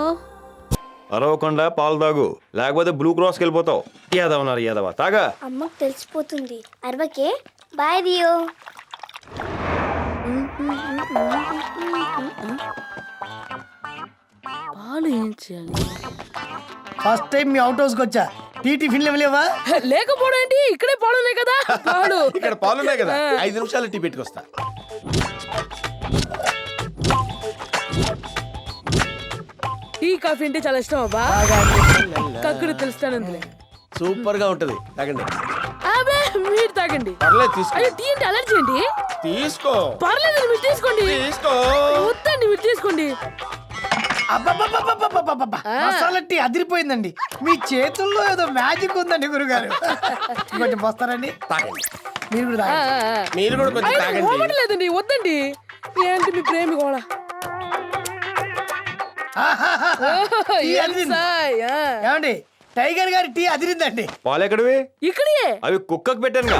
అరవకుండా పాలు తాగు, లేకపోతే బ్లూ క్రాస్కి వెళ్ళిపోతావు. యాదవన్నారు యాదవ, తాగా. అమ్మకు తెలిసిపోతుంది. అరవకే. బాయ్ దియో. పాలు ఏం చేయాలి? ఫస్ట్ టైం మీ అవుట్ హౌస్కి వచ్చా. టీ టిఫిన్ లేవా? లేకపోవడం ఏంటి, ఇక్కడే పాడున్నాయి కదా. పాడు ఇక్కడ పాలున్నాయి కదా, 5 నిమిషాలు టీ పెట్టుకొస్తా. టీ కాఫీ అంటే చాలా ఇష్టం అబ్బా. కక్కుడు తెలుస్తానందులే. సూపర్ గా ఉంటది, తాగండి. అబ్బే మీరు తాగండి. పర్లేదు తీసుకో. అయ్యో టీ అంటే అలర్జీ అండి. తీసుకో. పర్లేదు మీరు తీసుకోండి. తీసుకో. వద్దండి మీరు తీసుకోండి. అబ్బబ్బబ్బబ్బబ్బబ్బబ్బబ్బ. మసాలా టీ అదిరిపోయిందండి. మీ చేతుల్లో ఏదో మ్యాజిక్ ఉందండి గురుగారు. కొంచెం వస్తారండి. తాగండి. మీరు కూడా తాగండి. మీరు కూడా కొంచెం తాగండి. లేదండి వద్దండి. ఏంటి మీ ప్రేమి కూడా టీ అదిరింది. ఏమండి, టైగర్ గారి టీ అదిరిందండి. పాలు ఎక్కడివి? ఇక్కడే. అవి కుక్కకు పెట్టానుగా.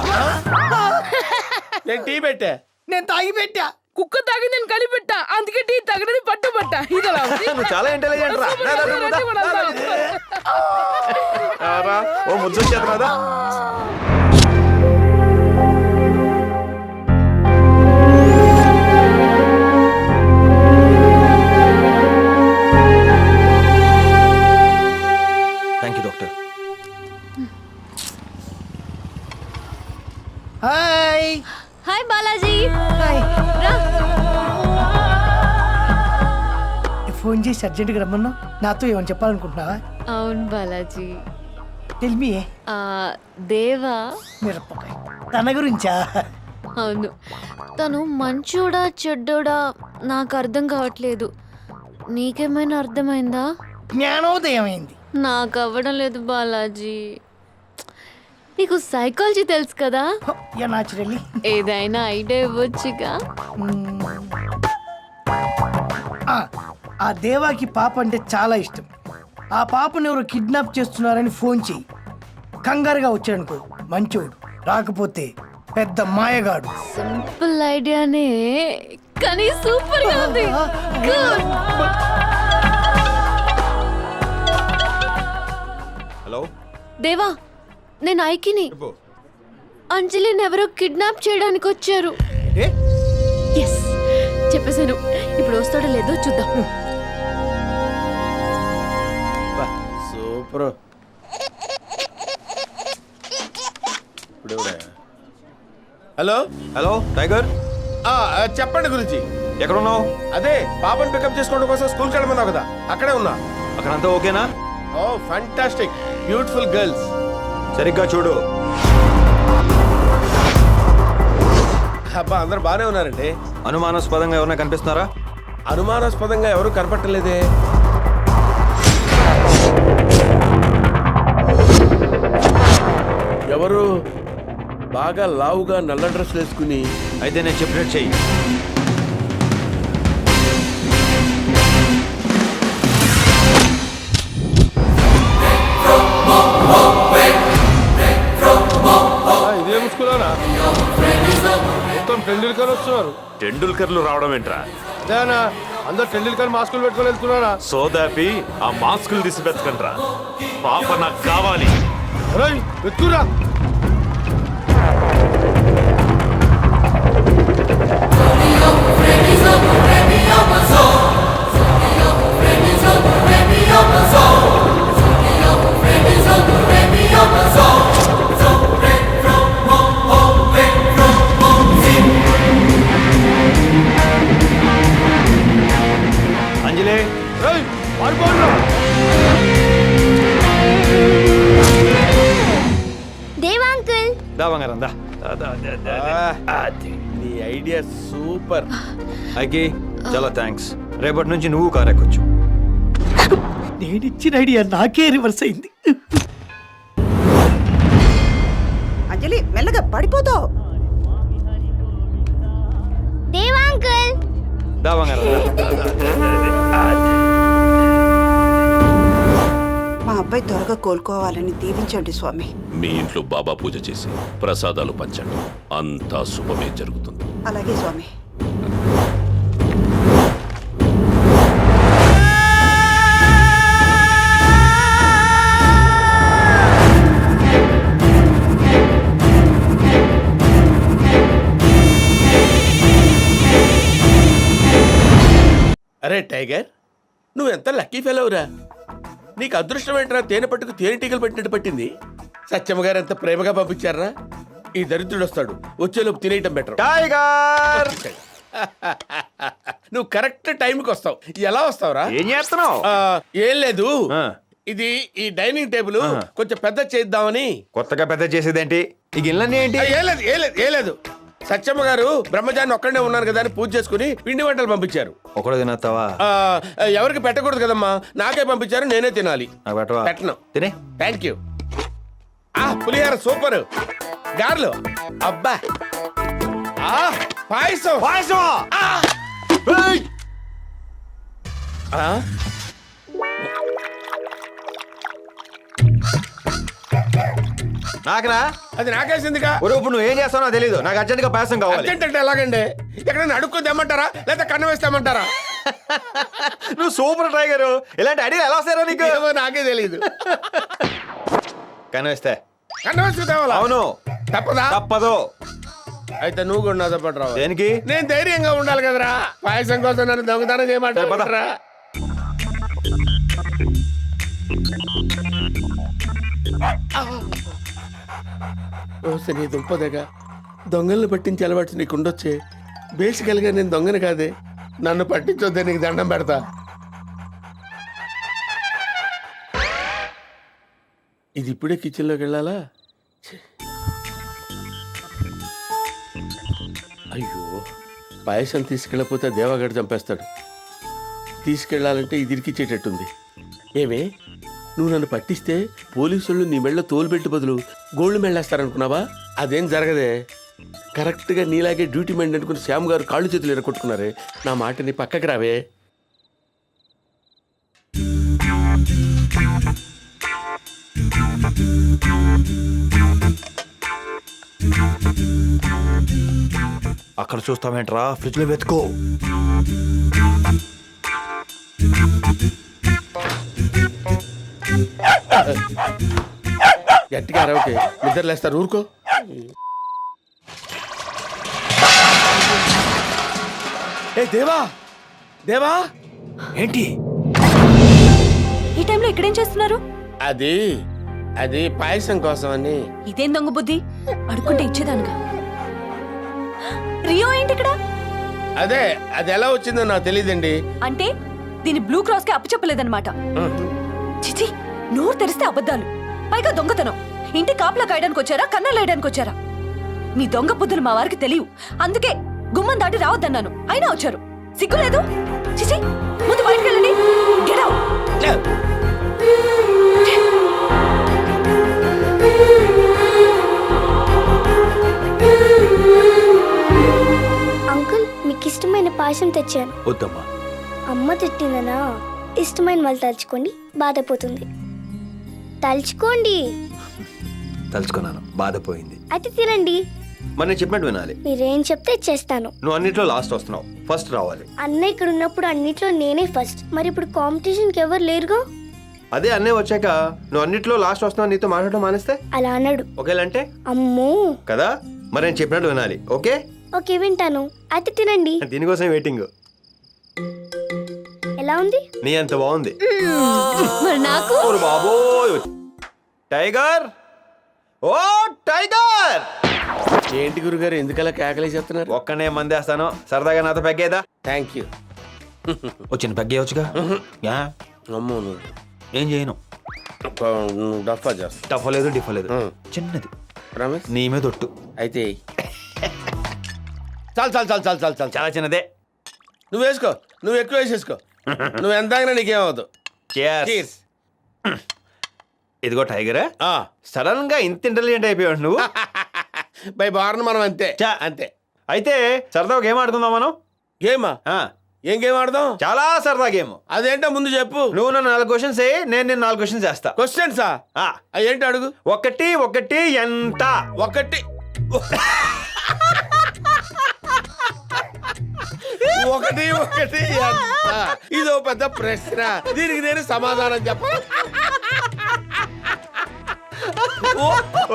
నేను టీ పెట్టా. నేను తాగి పెట్టా. కుక్క తాగింది నేను కలిపెట్టా, అందుకే టీ తాగడానికి పట్టుబట్టా. ఇదలా నువ్వు చాలా ఇంటెలిజెంట్ రా. ఓ ముద్దు వచ్చేదా? Thank you doctor. Hi. Hi Balaji. Hi. రా. ఫోన్ చేసి అర్జెంట్గా రమ్మన్నా. నాతో ఏమని చెప్పాలనుకుంటున్నావా? అవును బాలాజీ. Tell me. దేవా మిరపకాయ తన గురించా? అవును, తను మంచోడా చెడ్డోడా నాకు అర్థం కావట్లేదు. నీకేమైనా అర్థమైందా? జ్ఞానోదయం అయింది. నాకు అవ్వడం లేదు బాలాజీ. నీకు సైకాలజీ తెలుసు కదా, న్యాచురల్లీ. ఏదైనా ఐడియా ఇవ్వచ్చుగా. ఆ దేవాకి పాప అంటే చాలా ఇష్టం. ఆ పాపను ఎవరు కిడ్నాప్ చేస్తున్నారని ఫోన్ చెయ్యి. కంగారుగా వచ్చాడనుకో మంచోడు, రాకపోతే పెద్ద మాయగాడు. సింపుల్ ఐడియానే, కానీ సూపర్ గా ఉంది. Good. హలో దేవా, నేను ఐకిని. అంజలిని ఎవరో కిడ్నాప్ చేయడానికి వచ్చారు. ఎస్, చెప్పేశాను. ఇప్పుడు వస్తాడో లేదో చూద్దాం. సూపర్. హలో హలో టైగర్, చెప్పండి గురించి. ఎక్కడున్నావు? అదే పాపను పికప్ చేసుకోవడం కోసం స్కూల్కి వెళ్ళమన్నావు కదా, అక్కడే ఉన్నా. అక్కడంతా ఓకేనా? ఓ ఫంటాస్టిక్, బ్యూటిఫుల్ గర్ల్స్. సరిగ్గా చూడు. అబ్బా అందరు బానే ఉన్నారండి. అనుమానాస్పదంగా ఎవరైనా కనిపిస్తున్నారా? అనుమానాస్పదంగా ఎవరు కనపట్టలేదే. ఎవరు బాగా లావుగా నల్ల డ్రెస్ వేసుకుని? అయితే నేను చెప్పినట్టు చెయ్యి. టెండూల్కర్ వస్తున్నారు. టెండూల్కర్లు రావడం ఏంట్రా? అదేనా అందరు టెండూల్కర్ మాస్కులు పెట్టుకొని వెళ్తున్నారా? సోదాపి ఆ మాస్కులు తీసి వెతకండ్రా. పాప నాకు కావాలి. వెతుకురా. అంజలి దేవా అంకుల్. దా బంగారం దా. నీ ఐడియా సూపర్. అకి చాలా థ్యాంక్స్. రేపటి నుంచి నువ్వు కార్ ఎక్కొచ్చు. నేను ఇచ్చిన ఐడియా నాకే రివర్స్ అయింది. అంజలి మెల్లగా పడిపోతావు. దేవా అంకుల్. దా బంగారం మా అబ్బాయి త్వరగా కోలుకోవాలని దీవించండి స్వామి. మీ ఇంట్లో బాబా పూజ చేసి ప్రసాదాలు పంచండి. అంతా శుభమే జరుగుతుంది. అలాగే స్వామి. అరే టైగర్, నువ్వు ఎంత లక్కీ ఫెలోరా. నీకు అదృష్టం ఏంట్రా తేనె పట్టుకు తేనెటీగలు పెట్టినట్టు పట్టింది. సత్యమ్మ గారు ఎంత ప్రేమగా పంపించారా. ఈ దరిద్రుడు వస్తాడు, వచ్చేలోపు తినేయటం బెటర్. టైగర్ నువ్వు కరెక్ట్ టైంకి వస్తావు. ఎలా వస్తావురా? ఏం చేస్తున్నావు? ఏం లేదు, ఇది ఈ డైనింగ్ టేబుల్ కొంచెం పెద్ద చేద్దామని. కొత్తగా పెద్ద చేసేదేంటి? ఈ గిన్నెలన్నీ ఏంటి? ఏం లేదు సత్యమ్మ గారు బ్రహ్మచారిని ఒక్కడే ఉన్నాను కదా అని పూజ చేసుకుని పిండి వంటలు పంపించారు. ఒకడు తినేస్తావా? ఎవరికి పెట్టకూడదు కదమ్మా, నాకే పంపించారు, నేనే తినాలి. నాకు పెట్టవా? పెట్టను. తినే. Thank you. పులిహార సూపర్. గార్లు అబ్బా. పాయసం పాయసం. నాకునా? అది నాకేసిందిగా. ఇప్పుడు నువ్వు ఏం చేస్తావో నాకు తెలీదు. నాకు అర్జెంట్ గా పాయసం కావాలి. అర్జెంట్ అంటే ఎలాగండి? ఎక్కడైనా అడుక్కు తెమ్మంటారా లేదా కన్ను వేస్తామంటారా? నువ్వు సూపర్ టైగర్. ఇలాంటి ఐడియా ఎలా వస్తారో నీకు? ఏమో నాకే తెలియదు. కనిపిస్తే కన్ను వేసుకు తేవాలా? అవును. తప్పదా? తప్పదు. అయితే నువ్వు కూడా నాతో పాటు రావాలి. దేనికి? నేను ధైర్యంగా ఉండాలి కదరా. పాయసం కోసం నన్ను దొంగతనం చేయమంటారా? నీ దుంపదగా దొంగల్ని పట్టించి అలవాటు నీకు ఉండొచ్చే. బేసికల్గా నేను దొంగని కాదే. నన్ను పట్టించొద్దే, నీకు దండం పెడతా. ఇది ఇప్పుడే కిచెన్లోకి వెళ్ళాలా? అయ్యో, పాయసం తీసుకెళ్ళకపోతే దేవగడ చంపేస్తాడు. తీసుకెళ్ళాలంటే ఇది ఇరికిచ్చేటట్టుంది. ఏమే, నువ్వు నన్ను పట్టిస్తే పోలీసులు నీ మెళ్ళ తోలుబెట్టి బదులు గోల్డ్ మెళ్ళేస్తారనుకున్నావా? అదేం జరగదే. కరెక్ట్గా నీలాగే డ్యూటీ మైండ్ అనుకుని శ్యామ్ గారు కాళ్ళు చేతులు ఎరగొట్టుకున్నారే. నా మాటని పక్కకి రావే. అక్కడ చూస్తామేంట్రా? ఫ్రిడ్జ్ లో వెతుకో. గట్టిగా అరవకే, నిద్రలేస్తారు. ఊరుకో. ఏ దేవా, దేవా. ఏంటి ఈ టైంలో ఇక్కడేం చేస్తున్నారు? అది అది పాయసం కోసం అని. ఇదేం దొంగ బుద్ధి? అడుక్కుంటే ఇచ్చేదానుగా. రియో ఏంటి ఇక్కడ? అదే, అది ఎలా వచ్చిందో నాకు తెలియదండి. అంటే దీని బ్లూ క్రాస్ కి అప్పచెప్పలేదన్నమాట. చిచి, నోరు తెరిస్తే అబద్ధాలు, పైగా దొంగతనం. ఇంటి కాపలా కాయడానికి వచ్చారా, కన్నాలు వేయడానికి వచ్చారా? మీ దొంగ బుద్ధులు మా వారికి తెలియవు. అందుకే గుమ్మం దాటి రావద్దన్నాను, అయినా వచ్చారు. సిగ్గులేదు? చిచి, ముందు బయటకు వెళ్ళండి. Get out. అంకుల్, మీకు ఇష్టమైన పాయసం తెచ్చాను. వద్దమ్మా. అమ్మ తిట్టిందనా? ఇష్టమైన వాళ్ళు తలుచుకోండి, బాధపోతుంది. తలుచుకోండి. తలుచుకున్నాను, బాధపోయింది. అయితే తినండి. మరి నేను చెప్పినట్టు వినాలి. మీరేం చెప్తే చేస్తాను. నువ్వు అన్నిట్లో లాస్ట్ వస్తున్నావు, ఫస్ట్ రావాలి. అన్న ఇక్కడ ఉన్నప్పుడు అన్నిట్లో నేనే ఫస్ట్. మరి ఇప్పుడు కాంపిటీషన్కి ఎవరు లేరుగా. అదే అన్నీ వచ్చాక నువ్వు అన్నిట్లో లాస్ట్ వస్తున్నావు, నీతో మాట్లాడటం మానేస్తే అలా అన్నాడు. ఒకేలంటే అమ్మో. కదా, మరి నేను చెప్పినట్టు వినాలి. ఓకే ఓకే వింటాను. అయితే తినండి. దీనికోసం వెయిటింగ్. ఎలా ఉంది? నీ అంత బాగుంది. మరి నాకు ఓరు బాబోయ్, టైగర్, ఓ టైగర్. ఏంటి గురుగారు ఎందుకలా కేకలేసేస్తున్నారు? ఒక్కనే మందేస్తాను, సరదాగా నాతో పెగ్గేదా? Thank you. వచ్చిన పెగ్గేయచ్చుగా. యా అమ్మో నువ్వు ఏం చేయను. నువ్వు డఫా చేస్తా. టఫ్ లేదు డిఫ్ లేదు, చిన్నది. రమేష్ నీ మీద ఒట్టు. అయితే చాలు చాలు చాలు చాలు చాలు చాలు చాలా చిన్నదే. నువ్వు వేసుకో, నువ్వు ఎక్కువ వేసేసుకో. నువ్వు ఎంత తాగినా నీకేమవుతుంది. Cheers. ఇదిగో టైగర్, సడన్ గా ఇంత ఇంటెలిజెంట్ అయిపోయావు నువ్వు. బై బార్న మనం అంతే అంతే. అయితే సరదాగా గేమ్ ఆడుకుందాం మనం. గేమా? ఏం గేమ్ ఆడదాం? చాలా సరదా గేమ్. అదేంటో ముందు చెప్పు. నువ్వు నన్ను 4 క్వశ్చన్స్ వేయి, నేను 4 క్వశ్చన్స్ వేస్తా. క్వశ్చన్సా? ఏంటి అడుగు. ఒకటి ఎంత? ఒకటి ఒకటి ఎంత? ఇదో పెద్ద ప్రశ్న, దీనికి నేను సమాధానం చెప్పాలి.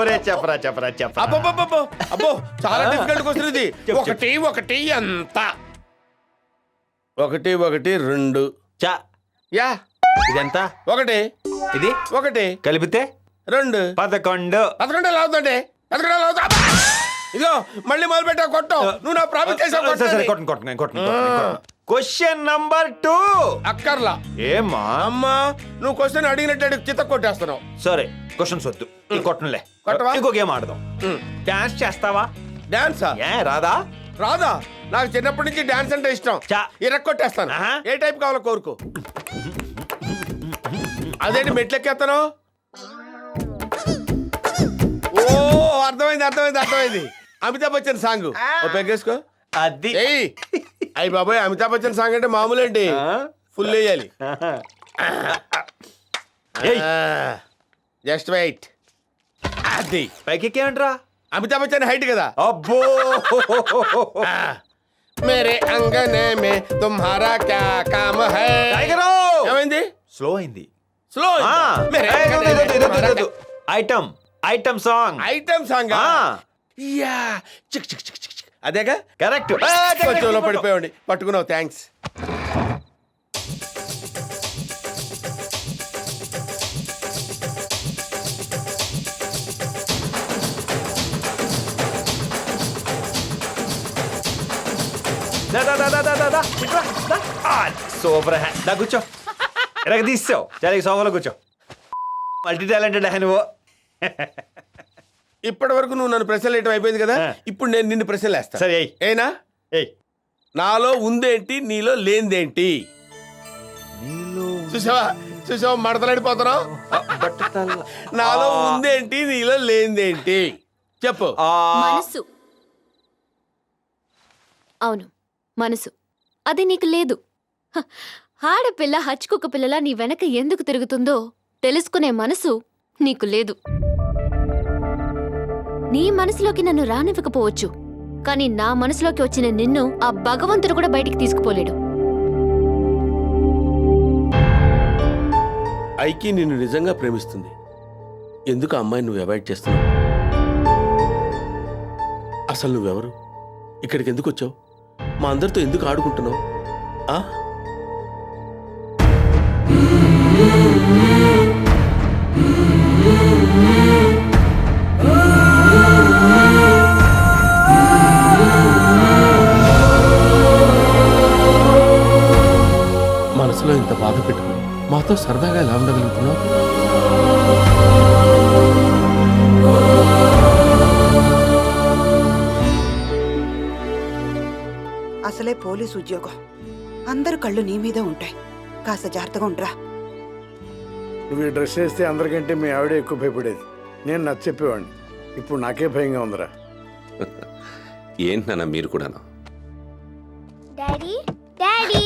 ఒరే చెప్పరా చెప్పరా చెప్పరా. అబ్బో అబ్బో చాలా డిఫికల్ట్ క్వశ్చన్ ఇది. ఒకటి ఎంత? 1 1 2. చా యా ఇదెంత? ఒకటి. ఇది ఒకటి కలిపితే 2. 11. 11 ఎలా అవుతుందండి? 11 ఎలా అవుతా? ఇదో మళ్ళీ మొదలు పెట్టావు కొట్టం. నువ్వు నా ప్రామిస్ చేసావు. Question number 2. అక్కర్లా. ఏమా అమ్మా నువ్వు క్వశ్చన్ అడిగినట్టు చిత్త కొట్టేస్తున్నావు. సరే క్వశ్చన్స్ వద్దు, కొట్టనులే. కొట్టవా? ఇంకో గేమ్ ఆడదాం. డాన్స్ చేస్తావా? డాన్సా? ఏ రాదా? రాదా? నాకు చిన్నప్పటి నుంచి డాన్స్ అంటే ఇష్టం. ఇరక్కొట్టేస్తాను. ఏ టైప్ కావాలో కోరుకో. అదేంటి మెట్లెక్కేస్తాను? ఓ అర్థమైంది. అమితాబ్ బచ్చన్ సాంగ్ ఓ పెగ్గేసుకో. అది అయ్యి బాబాయ్, అమితాబ్ బచ్చన్ సాంగ్ అంటే మామూలు ఏంటి, ఫుల్ వేయాలి. Just wait. అది పైకి ఎక్కేమంటరా? అమితాబ్ బచ్చన్ హైట్ కదా. అబ్బో మేరే అంగనే మే తుమ్హారా క్యా కామ్ హై. ఏమైంది? స్లో అయింది. Slow item song. Item song యా చిక్ చిక్ చిక్ చిక్. అదేగా కరెక్ట్. కొంచెంలో పడిపోయండి. పట్టుకున్నావు, థ్యాంక్స్. సూపర్. దా కూర్చో. ఎలాగ తీసావు? చాలా సోఫాలో కూర్చో. మల్టీ టాలెంటెడ్ నువ్వు. ఇప్పటి వరకు నువ్వు నన్ను ప్రశ్నలు వేయటం అయిపోయింది కదా, ఇప్పుడు నేను నిన్ను ప్రశ్నలు వేస్తా. సరే ఏనా? నాలో ఉందేంటి, నీలో లేనిదేంటి? చూసావా మడతలాడిపోతున్నావు. నాలో ఉందేంటి, నీలో లేనిదేంటి? చెప్పు. మనసు. అవును, మనసు. అది నీకు లేదు. ఆడపిల్ల హచ్చుకుక్క పిల్లలా నీ వెనక ఎందుకు తిరుగుతుందో తెలుసుకునే మనసు నీకు లేదు. నీ మనసులోకి నన్ను రానివ్వకపోవచ్చు, కానీ నా మనసులోకి వచ్చిన నిన్ను ఆ భగవంతుడు కూడా బయటికి తీసుకుపోలేడు. ఐకి నిన్ను నిజంగా ప్రేమిస్తుంది. ఎందుకు ఆ అమ్మాయిని నువ్వు అవాయిడ్ చేస్తున్నావు? అసలు నువ్వెవరు? ఇక్కడికి ఎందుకు వచ్చావు? మా అందరితో ఎందుకు ఆడుకుంటున్నావు? మనసులో ఇంత బాధ పెట్టుకుని మాతో సరదాగా ఎలా ఉండగలుగుతున్నావు? అసలే పోలీసు ఉద్యోగం, అందరు కళ్ళు నీ మీదే ఉంటాయి. కాస్త జాగ్రత్తగా ఉండరా. నువ్వు ఈ డ్రెస్ వేస్తే అందరికంటే మీ ఆవిడ ఎక్కువ భయపడేది. నేను నచ్చ చెప్పేవాడిని. ఇప్పుడు నాకే భయంగా ఉందిరా. ఏంటన్నా మీరు కూడాను? డాడీ డాడీ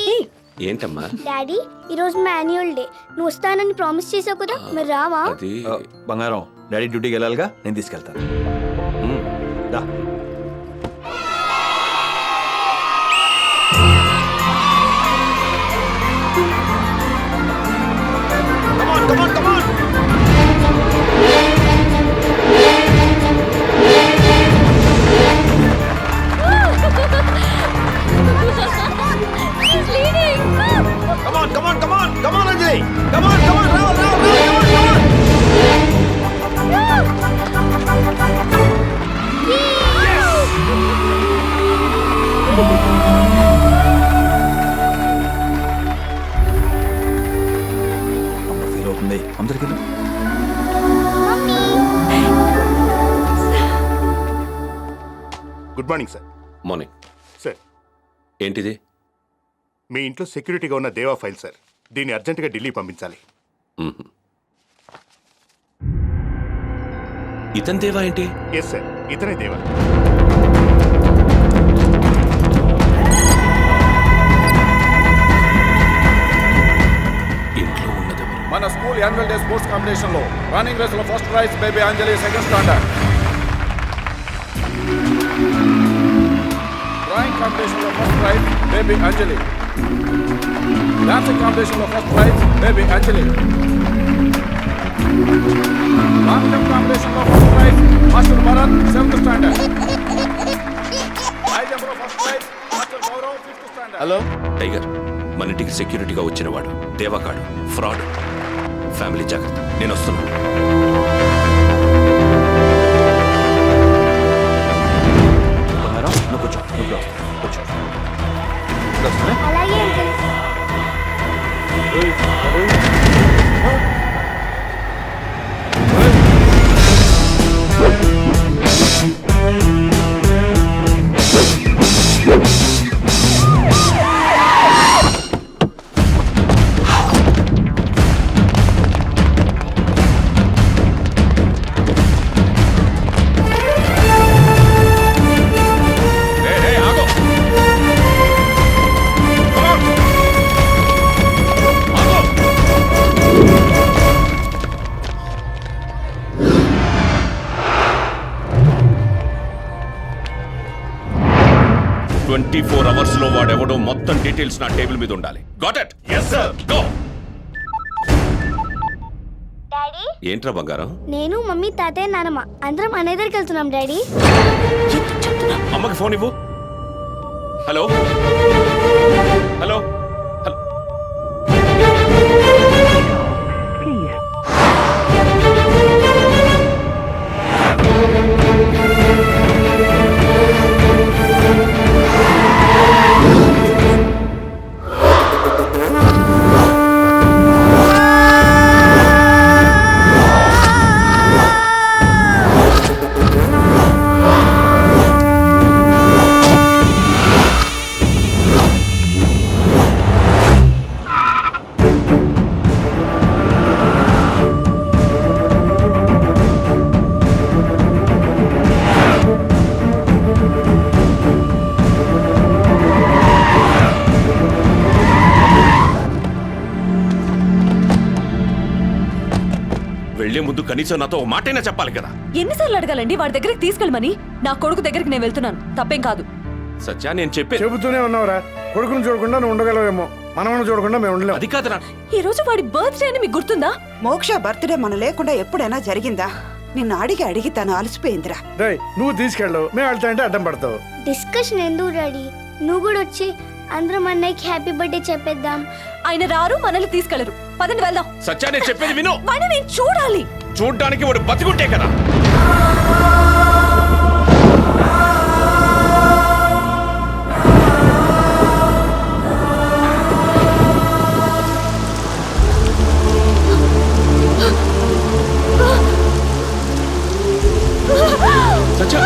ఏంటమ్మా? డాడీ ఈరోజు మాన్యువల్ డే. నువ్వు వస్తానని ప్రామిస్ చేసావు కదా, మరి రావా? బంగారం, డాడీ డ్యూటీకి వెళ్ళాలిగా, నేను తీసుకెళ్తాను. ఫీల్ అవుతుంది అందరికీ. Good morning sir. Morning. Sir, ఏంటిది? మీ ఇంట్లో సెక్యూరిటీగా ఉన్న దేవా ఫైల్ సార్. దీన్ని అర్జెంటుగా ఢిల్లీ పంపించాలి. మ్మ్. ఇతని దేవా ఏంటి? ఎస్ సార్, ఇతనే దేవా. ఇంట్లో ఉన్నది మన school annual day sports competition లో రన్నింగ్ రేస్ లో first prize baby Anjali, second standard. Drawing competition లో first prize baby Anjali. Dancing competition లో first prize baby Anjali. Long jump competition లో first prize master Bharat, seventh standard. High jump లో first prize master Gaurav, fifth standard. Hello tiger, మన ఇంటికి సెక్యూరిటీగా వచ్చినవాడు దేవకాడు, fraud. Family జాగ్రత్త, నేను వస్తున్నాను. నువ్వు కూర్చో, నువ్వు కూర్చో. అలాగే అంకుల్. 24 hours లో వాడెవడో మొత్తం డీటెయిల్స్ నా టేబుల్ మీద ఉండాలి. Got it? Yes sir. Go. Daddy, ఏంట్రా బంగారం? నేను మమ్మీ, తాతయ్య, నానమ్మ అందరం మన దగ్గరికి వెళ్తున్నాం డాడీ. అమ్మకి ఫోన్ ఇవ్వు. Hello hello hello. వెళ్లే ముందు కనీసం నాతో ఒక మాటైనా చెప్పాలి కదా. ఎన్నిసార్లు అడగాలండి వాడి దగ్గరికి తీసుకెళ్ళమని? నా కొడుకు దగ్గరికి నేను వెళ్తున్నాను, తప్పేం కాదు. సత్యా, నేను చెబుతూనే ఉన్నావురా. కొడుకును చూడకుండా నువ్వు ఉండగలవేమో, మనవను చూడకుండా మేము ఉండలేము. అది కాదురా. ఈ రోజు వాడి బర్త్డే అని మీకు గుర్తుందా? మోక్ష బర్త్డే మనం లేకుండా ఎప్పుడైనా జరిగిందా? నిన్ను అడిగి తను అలసిపోయిందిరా. నువ్వు తీసుకెళ్ళవు, మేము వెళ్తా అంటే అడ్డం పడతావు. డిస్కషన్ ఎందుకు డాడీ? నువ్వు కూడా వచ్చి అందరం అన్నయ్యకి హ్యాపీ బర్త్డే చెప్పేద్దాం. ఆయన రారు, మనల్ని తీసుకెళ్లరు. పదండి వెళ్దాం. సత్యా, నేను చెప్పేది విను. వాడిని నేను చూడాలి. చూడ్డానికి వాడు బతికుంటే కదా. సత్యా,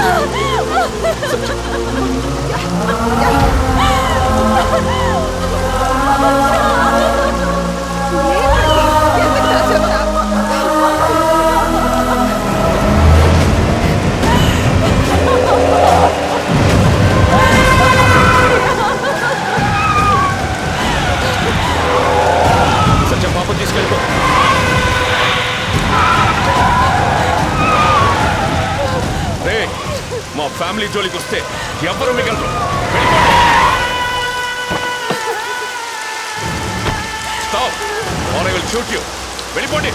సత్య పాపం తీసుకెళ్ళిపో. రే, మా ఫ్యామిలీ జోలికి వస్తే ఎవరు మిగలరు. Stop or I will shoot you. వెళ్ళిపోండి.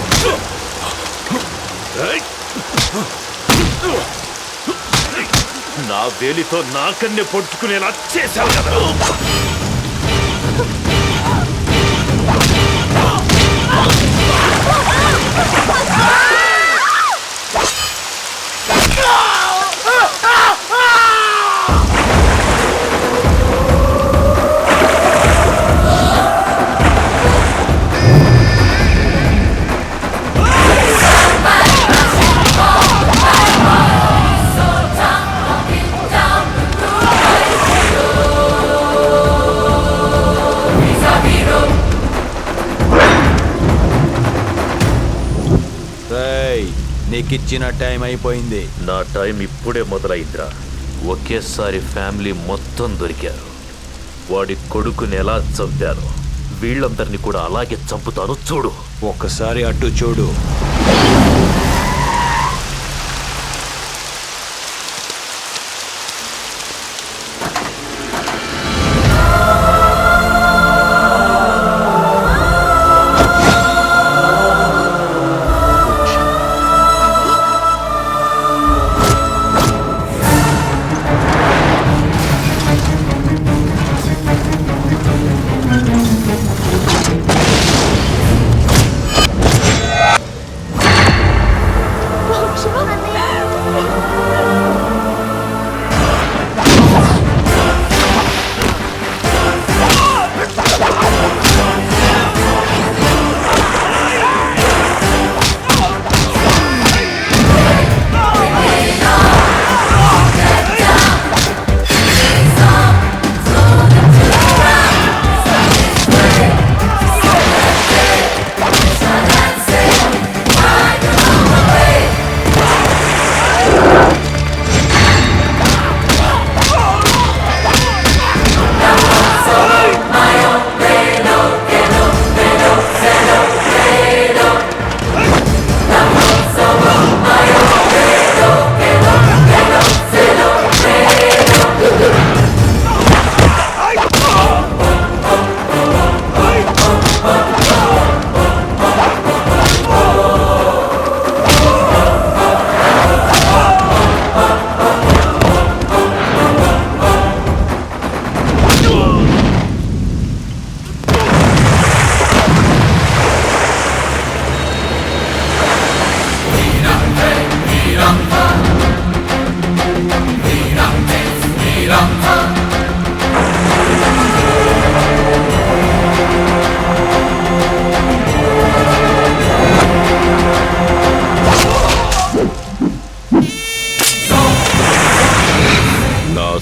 నా వేలితో నాకన్నే పొడుచుకునేలా చేశావు కదా. నీకిచ్చిన టైం అయిపోయింది. నా టైం ఇప్పుడే మొదలైందిరా. ఒకేసారి ఫ్యామిలీ మొత్తం దొరికారు. వాడి కొడుకుని ఎలా చంపారు, వీళ్ళందరినీ కూడా అలాగే చంపుతాను చూడు. ఒక్కసారి అటు చూడు.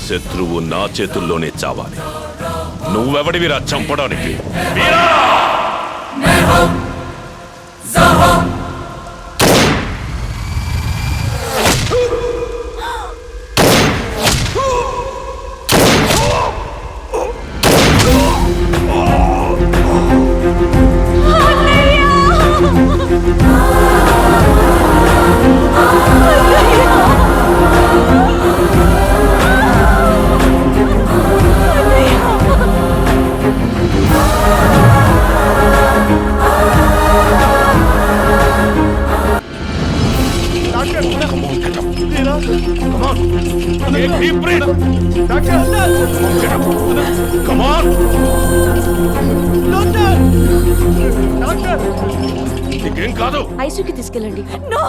శత్రువు నా చేతుల్లోనే చావాలి. నువ్వెవడివిరా చంపడానికి? ఐసీయూకి తీసుకెళ్ళండి. నో,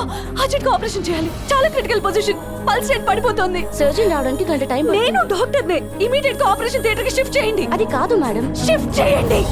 అర్జెంట్ ఆపరేషన్ చేయాలి. చాలా క్రిటికల్ పొజిషన్. పల్స్ రేట్ పడిపోతుంది. సర్జన్ రావడానికి గంట టైం. నేను డాక్టర్నే. ఇమీడియట్ గా ఆపరేషన్ థియేటర్ కి షిఫ్ట్ చేయండి. అది కాదు మేడం, షిఫ్ట్ చేయండి.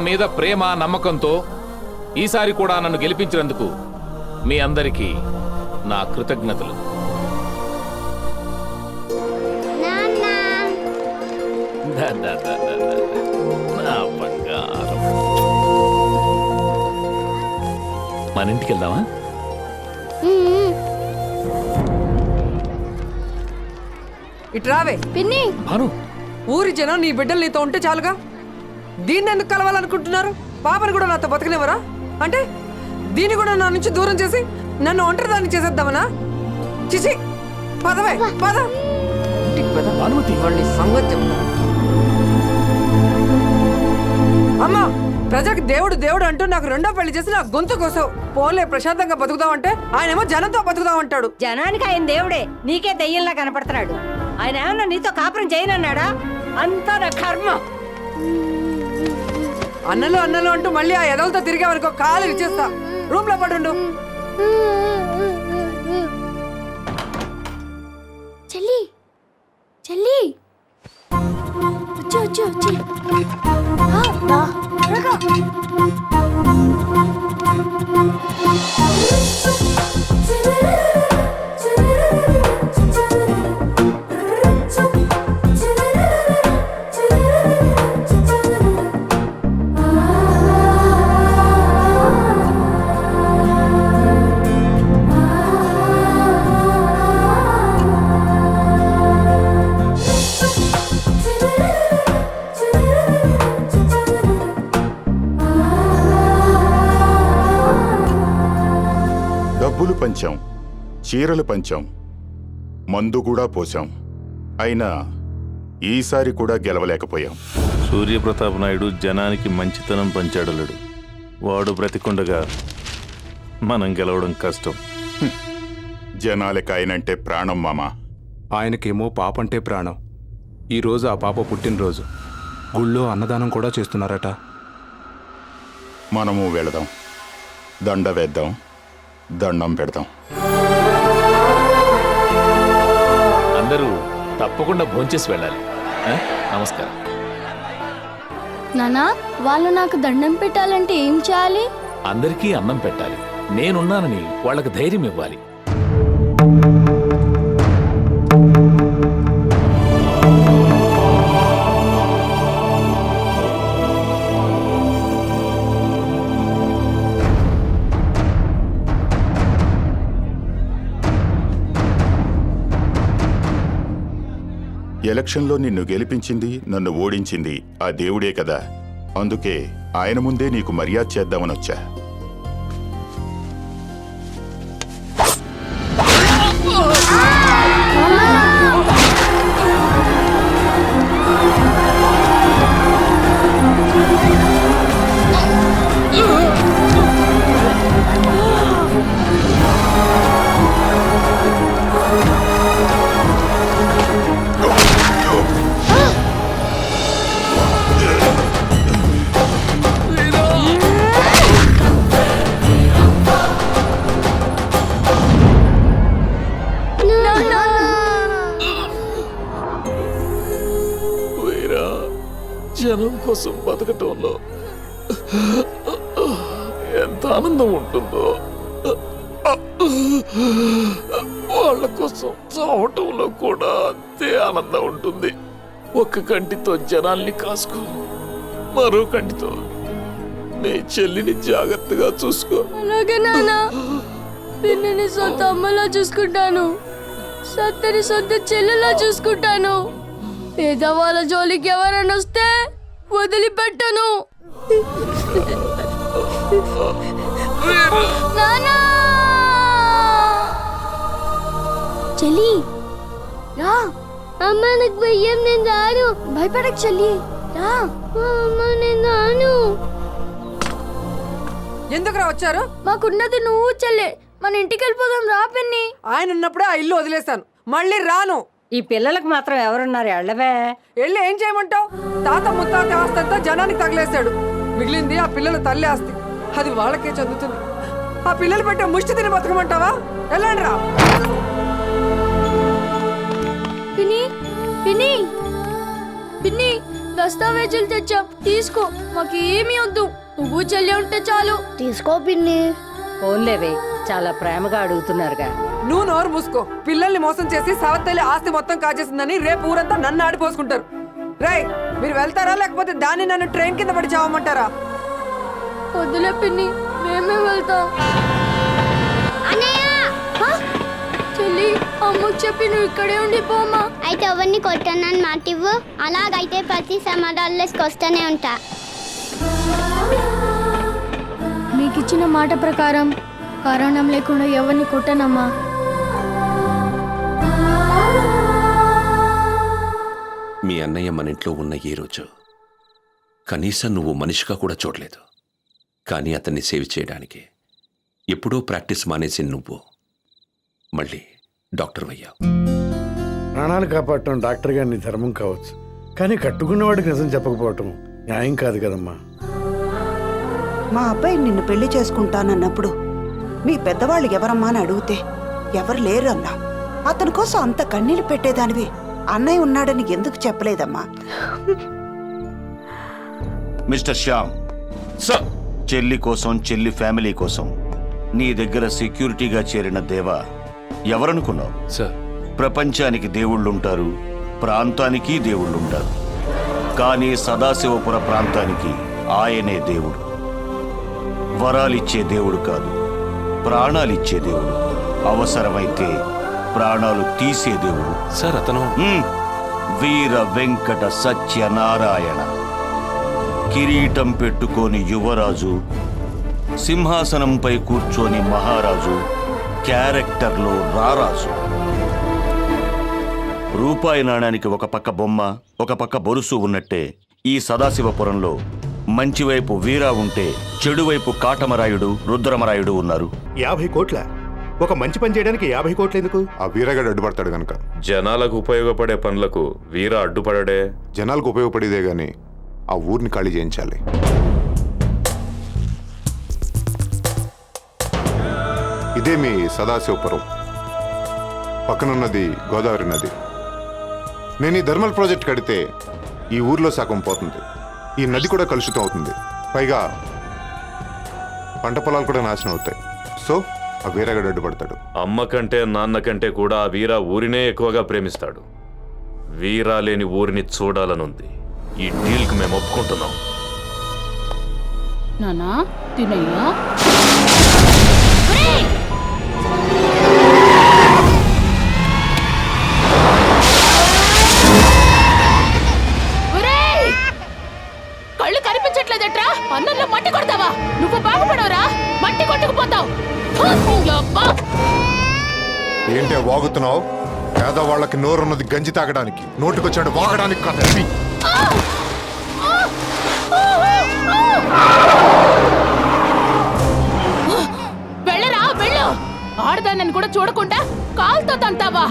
మీద ప్రేమ నమ్మకంతో ఈసారి కూడా నన్ను గెలిపించినందుకు మీ అందరికీ నా కృతజ్ఞతలు. నా బంగారం. మన ఇంటికి వెళ్దామా? ఇట్రావే పిన్ని. భాను, ఊరి జనం నీ బిడ్డలు నీతో ఉంటే చాలుగా. దీన్ని ఎందుకు కలవాలనుకుంటున్నారు? పాపని కూడా నాతో బతకనివ్వరా? అంటే దీన్ని కూడా నా నుంచి దూరం చేసి నన్ను ఒంటరిదాన్ని చేసేద్దామనా? చిచి, పదవే పద ఇంటికి పద. ఇవాళ నీ సంగతి చెప్తా. అమ్మా ప్రజలకు దేవుడు దేవుడు అంటూ నాకు రెండో పెళ్లి చేసి నా గొంతు కోసావు. పోలే ప్రశాంతంగా బతుకుదామంటే ఆయనేమో జనంతో బతుకుదామంటాడు. జనానికి ఆయన దేవుడే, నీకే దెయ్యంలా కనపడుతున్నాడు. ఆయన ఏమన్నా నీతో కాపురం చేయనన్నాడా? అంతా నా కర్మ. అన్నలు అన్నలు అంటూ మళ్ళీ ఆ ఎదలతో తిరిగావనుకో కాలు ఇచ్చేస్తా. రూమ్ లో పడుండు. చెల్లి చెల్లి వచ్చి వచ్చి వచ్చి డబ్బులు పంచాం, చీరలు పంచాం, మందు కూడా పోసాం. అయినా ఈసారి కూడా గెలవలేకపోయాం. సూర్యప్రతాప్ నాయుడు జనానికి మంచితనం పంచాడలుడు. వాడు బ్రతికుండగా మనం గెలవడం కష్టం. జనాలకి ఆయనంటే ప్రాణం మామా. ఆయనకేమో పాపంటే ప్రాణం. ఈరోజు ఆ పాప పుట్టినరోజు. గుళ్ళో అన్నదానం కూడా చేస్తున్నారట. మనము వెళదాం, దండ వేద్దాం, దండం పెడదాం. అందరూ తప్పకుండా భోంచేసి వెళ్ళాలి. నమస్కారం. నానా వాళ్ళు నాకు దండం పెట్టాలంటే ఏం చేయాలి? అందరికీ అన్నం పెట్టాలి. నేనున్నానని వాళ్ళకి ధైర్యం ఇవ్వాలి. ఎలక్షన్లో నిన్ను గెలిపించింది, నన్ను ఓడించింది ఆ దేవుడే కదా. అందుకే ఆయన ముందే నీకు మర్యాద చేద్దామనొచ్చా. జనం కోసం బతకటంలో ఎంత ఆనందం ఉంటుందో వాళ్ళ కోసం చావటంలో కూడా అంతే ఆనందం ఉంటుంది. ఒక్క కంటితో జనాల్ని కాసుకో, మరో కంటితో నీ చెల్లిని జాగ్రత్తగా చూసుకో. అలాగే నాన్న, పిన్నిని సొంత అమ్మలా చూసుకుంటాను, సత్తని సొంత చెల్లెలా చూసుకుంటాను. పేదవాళ్ళ జోలికి ఎవరైనా వస్తే వదిలిపెట్టను. చెల్లి రా. అమ్మ నాకు భయం, నేను రాను. భయపడకు చెల్లి, రా. అమ్మ నేను రాను. ఎందుకు రా వచ్చారు? మాకున్నది నువ్వు చెల్లి, మన ఇంటికి వెళ్ళిపోదాం రా పిన్ని. ఆయన ఉన్నప్పుడే ఆ ఇల్లు వదిలేశాను, మళ్ళీ రాను. ఈ పిల్లలకు మాత్రం ఎవరున్నారు? ఎళ్ళవే. వెళ్ళి ఏం చేయమంటావు? తాత ముత్తాత ఆస్తి అంతా జనానికి తగిలేశాడు. మిగిలింది ఆ పిల్లల తల్లి ఆస్తి, అది వాళ్ళకే చదువుతుంది. ఆ పిల్లలు పెట్టే ముష్టి తిని బతకమంటావా? వెళ్ళండి రా. పిన్ని పిన్ని పిన్ని, దస్తావేజులు తెచ్చాం, తీసుకో. మాకు ఏమీ వద్దు, నువ్వు చెల్లి ఉంటే చాలు. తీసుకో పిన్ని. ఫోన్లేవే, చాలా ప్రేమగా అడుగుతున్నారుగా. నువ్వు నోరు మూసుకో. పిల్లల్ని మోసం చేసి సావత్తల్లి ఆస్తి మొత్తం కాజేసిందని రేపు ఊరంతా నన్ను ఆడిపోసుకుంటారు. రేయ్, మీరు వెళ్తారా లేకపోతే దాన్ని నన్ను ట్రైన్ కింద పడి చావమంటారా? వద్దులే పిన్ని, మేమే వెళ్తాం. చెల్లి, అమ్మకు చెప్పి నువ్వు ఇక్కడే ఉండిపోమా. అయితే ఎవరిని కొట్టానని మాటివ్వు. అలాగైతే ప్రతి సమాధానాలకు వస్తూనే ఉంటా. మీకు ఇచ్చిన మాట ప్రకారం కారణం లేకుండా ఎవరిని కొట్టనమ్మా. మీ అన్నయ్య మన ఇంట్లో ఉన్న ఈ రోజు కనీసం నువ్వు మనిషిగా కూడా చూడలేదు. కానీ అతన్ని సేవ్ చేయడానికి ఎప్పుడో ప్రాక్టీస్ మానేసి నువ్వు మళ్ళీ డాక్టర్ అయ్యావు. ప్రాణాలు కాపాడటం డాక్టర్ గారిని ధర్మం కావచ్చు, కానీ కట్టుకున్నవాడికి నిజం చెప్పకపోవటం న్యాయం కాదు కదమ్మా. మా అబ్బాయి నిన్ను పెళ్లి చేసుకుంటానన్నప్పుడు మీ పెద్దవాళ్ళు ఎవరమ్మా అని అడిగితే ఎవరు లేరు అన్నా. అతని కోసం అంత కన్నీళ్ళు పెట్టేదానివి అన్నయ్య ఉన్నాడని ఎందుకు చెప్పలేదమ్మా? మిస్టర్ శ్యామ్, చెల్లి కోసం, చెల్లి ఫ్యామిలీ కోసం నీ దగ్గర సెక్యూరిటీగా చేరిన దేవ ఎవరనుకున్నావు? సార్, ప్రపంచానికి దేవుళ్ళుంటారు, ప్రాంతానికి దేవుళ్ళుంటారు. కానీ సదాశివపుర ప్రాంతానికి ఆయనే దేవుడు. వరాలిచ్చే దేవుడు కాదు, ప్రాణాలిచ్చే దేవుడు. అవసరమైతే ప్రాణాలు తీసే దేవుడు. సార్, అతను వీర వెంకట సత్యనారాయణ. కిరీటం పెట్టుకొని యువరాజు, సింహాసనంపై కూర్చొని మహారాజు, క్యారెక్టర్లో రారాజు. రూపాయి నాణానికి ఒక పక్క బొమ్మ, ఒక పక్క బొరుసు ఉన్నట్టే ఈ సదాశివపురంలో మంచివైపు వీరా ఉంటే చెడువైపు కాటమరాయుడు, రుద్రమరాయుడు ఉన్నారు. 50 కోట్ల ఒక మంచి పని చేయడానికి 50 కోట్లు ఎందుకు? ఆ వీరగాడు అడ్డుపడతాడు గనక. జనాలకు ఉపయోగపడే పనులకు వీర అడ్డుపడడే. జనాలకు ఉపయోగపడేదే గాని ఆ ఊరిని ఖాళీ చేయించాలి. ఇదే మీ సదాశివపురం. పక్కనున్నది గోదావరి నది. నేను ఈ థర్మల్ ప్రాజెక్ట్ కడితే ఈ ఊర్లో సగం పోతుంది. ఈ నది కూడా కలుషితం అవుతుంది. పైగా పంట పొలాలు కూడా నాశనం అవుతాయి. సో ఆ వీరగాడు అడ్డుపడతాడు. అమ్మ కంటే నాన్న కంటే కూడా ఆ వీర ఊరినే ఎక్కువగా ప్రేమిస్తాడు. వీరా లేని ఊరిని చూడాలనుంది. ఈ డీల్కి మేము ఒప్పుకుంటున్నాం. నానా తినయ్యా. కళ్ళు కనిపించట్లేదట్రా? అన్నంలో మట్టి కొడతావా? నువ్వు బాగుపడవరా? మట్టి కొట్టుకుపోతావు. ఏంటే వాగుతున్నావు? పేదవాళ్ళకి నోరున్నది గంజి తాగడానికి, నోటికొచ్చాడు వాగడానికి కాదు. వెళ్ళరా వెళ్ళు. ఆడదాన్ని కూడా చూడకుండా కాల్తో తంతావా?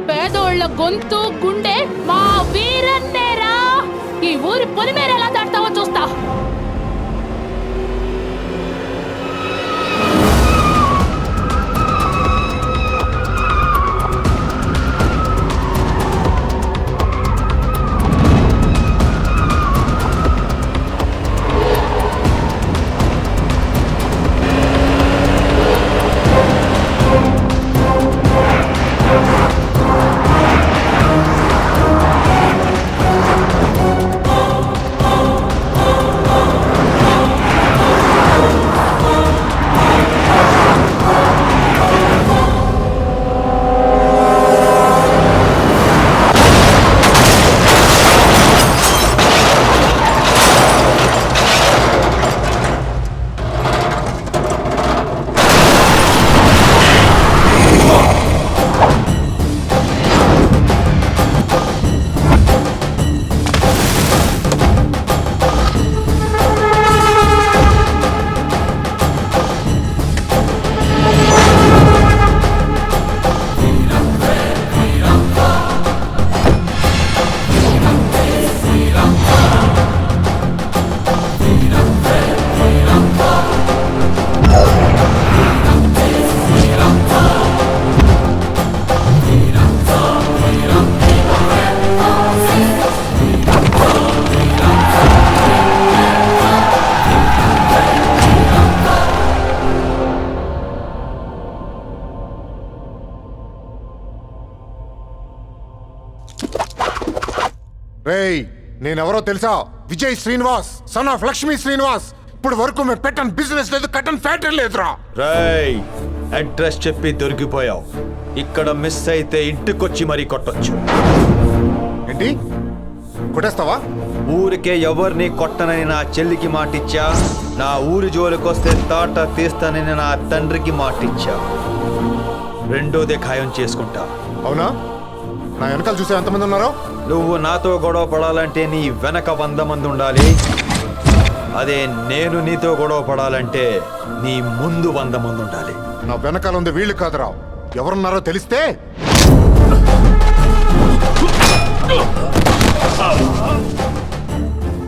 పేదోళ్ళ గొంతు గుండె మా వీరన్నేరా. ఈ ఊరి పొలిమేర ఎలా దాటుతావో చూస్తా. రేయ్, నేనెవరో తెలుసా? Vijay Srinivas, son of Lakshmi Srinivas. ఇప్పుడు వరకు మేము పెట్టని బిజినెస్ లేదు, కట్టని ఫ్యాక్టరీ లేదురా. రేయ్, అడ్రస్ చెప్పి దొరికిపోయావు. ఇక్కడ మిస్ అయితే ఇంటికొచ్చి మరీ కొట్టొచ్చు. ఏంటి కొట్టేస్తావా? ఊరికే ఎవరిని కొట్టనని నా చెల్లికి మాటిచ్చా. నా ఊరి జోలికొస్తే తాట తీస్తానని నా తండ్రికి మాటిచ్చా. రెండోదే ఖాయం చేసుకుంటా. అవునా? నా వెనకాల చూసే ఎంతమంది ఉన్నారో నువ్వు నాతో గొడవ పడాలంటే నీ వెనక 100 మంది ఉండాలి. అదే నేను నీతో గొడవ పడాలంటే నీ ముందు 100 మంది ఉండాలి. నా వెనకాల ఉంది వీళ్ళు కాదురా, ఎవరున్నారో తెలిస్తే.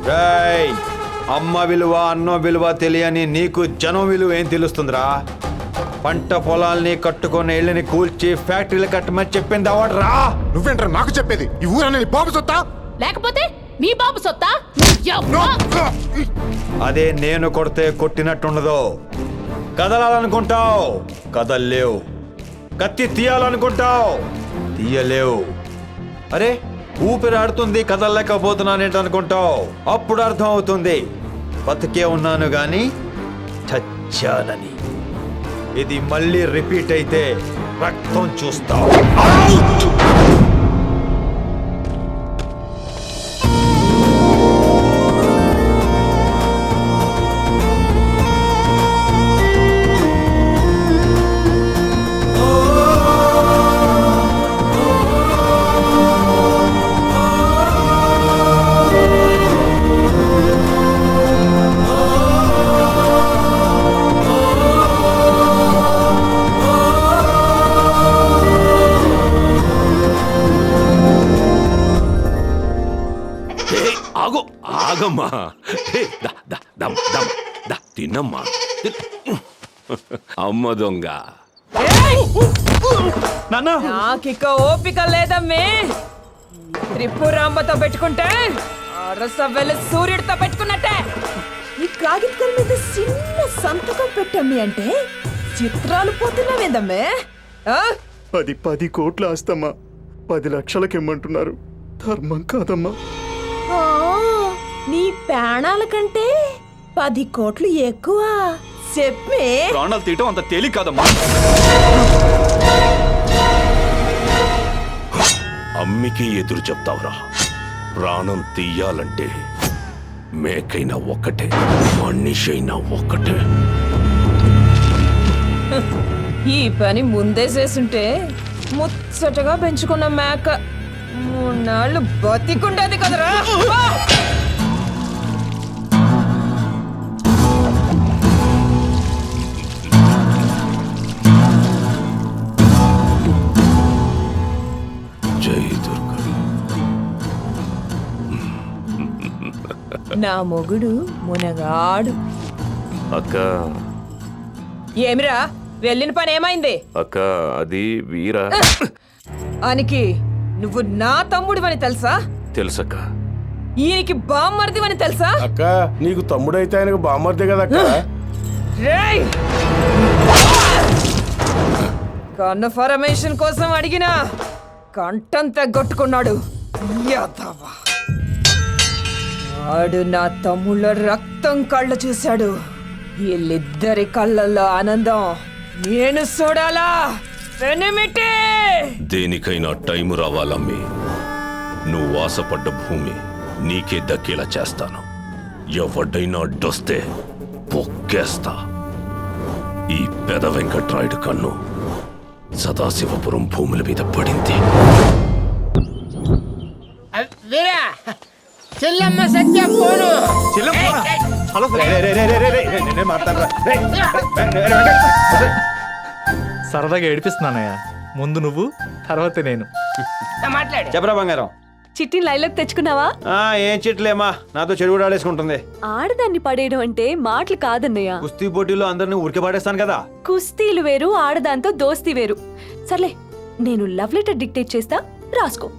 రేయ్, అమ్మ విలువ అన్న విలువ తెలియని నీకు జనం విలువ ఏం తెలుస్తుందిరా? పంట పొలాల్ని కట్టుకుని ఇళ్ళని కూల్చి ఫ్యాక్టరీలు కట్టమని చెప్పింది అవడరా? నువ్వేంట్రా నాకు చెప్పేది? ఈ ఊరనే బాబు సొత్తా? లేకపోతే మీ బాబు సొత్తా? అదే నేను కొడితే కొట్టినట్టుండదు. కదలాలనుకుంటావు, కదల్లేవు. కత్తి తీయాలనుకుంటావు, తీయలేవు. అరే ఊపిరాడుతుంది, కదలలేకపోతున్నానేంటనుకుంటావు. అప్పుడు అర్థం అవుతుంది బతికే ఉన్నాను గాని చచ్చానని. ఇది మళ్ళీ రిపీట్ అయితే రక్తం చూస్తావు. ఆగమ్మా, తిన్నమ్మా. అమ్మ దొంగ. నాకిక ఓపిక లేదమ్మే. త్రిపురాంబతో పెట్టుకుంటే అరసవెల్లి సూర్యుడితో పెట్టుకున్నట్టే. ఈ కాగితం మీద చిన్న సంతకం పెట్టమ్మి అంటే చిత్రాలు పోతున్నావేదమ్మే. 10 కోట్ల ఆస్తమ్మా, 10 లక్షలకి ఇమ్మంటున్నారు. ధర్మం కాదమ్మా. నీ ప్రాణాల కంటే 10 కోట్లు ఎక్కువ చెప్పే. ప్రాణాలు తీయటం అంత తేలిక కాదమ్మా. అమ్మికి ఎదురు చెప్తావురా? ప్రాణం తీయాలంటే మేకైనా ఒక్కటే, మనిషైనా ఒక్కటే. ఈ పని ముందే చేసుంటే ముచ్చటగా పెంచుకున్న మేక 3 నాళ్ళు బతికుండేది కదరా. జై దుర్గా. నా మొగుడు మునగాడు. అక్క ఏమిరా వెళ్ళిన పని ఏమైంది? అక్క అది వీరా. అనికి నువ్వు నా తమ్ముడివని తెలుసా? తెలుసక్క. ఈయనకి బామ్మర్దివని తెలుసా? అక్క నీకు తమ్ముడైతే ఆయనకు బామ్మర్దే కదా అక్క. రేయ్, కన్ఫర్మేషన్ కోసం అడిగినా కంఠం తెగొట్టుకున్నాడు. యాదవ. వాడు నా తమ్ముళ్ళ రక్తం కళ్ళు చూశాడు. వీళ్ళిద్దరి కళ్ళల్లో ఆనందం నేను చూడాలా? వెనుమిటే. దేనికైనా టైం రావాలమ్మి. నువ్వు ఆశపడ్డ భూమి నీకే దక్కేలా చేస్తాను. ఎవడైనా అడ్డొస్తే పొక్కేస్తా. ఈ పెద వెంకట్రాయుడు కన్ను సదాశివపురం భూముల మీద పడింది. వీరా, చెల్లమ్మ సత్య ఫోను. సరదాగా ఏడిపిస్తున్నానయ్యా. ముందు నువ్వు, తర్వాత నేను. మాట్లాడు. చెప్పరా బంగారం. చిట్టి లైన్లోకి తెచ్చుకున్నావా? ఏం చిట్లేమా, నాతో చెడు ఆడేసుకుంటుంది. ఆడదాన్ని పడేయడం అంటే మాటలు కాదన్నయ్య. కుస్తీ పోటీలో అందరిని ఉరికి పడేస్తాను కదా. కుస్తీలు వేరు, ఆడదాంతో దోస్తీ వేరు. సర్లే, నేను లవ్ లెటర్ డిక్టేట్ చేస్తా, రాసుకో.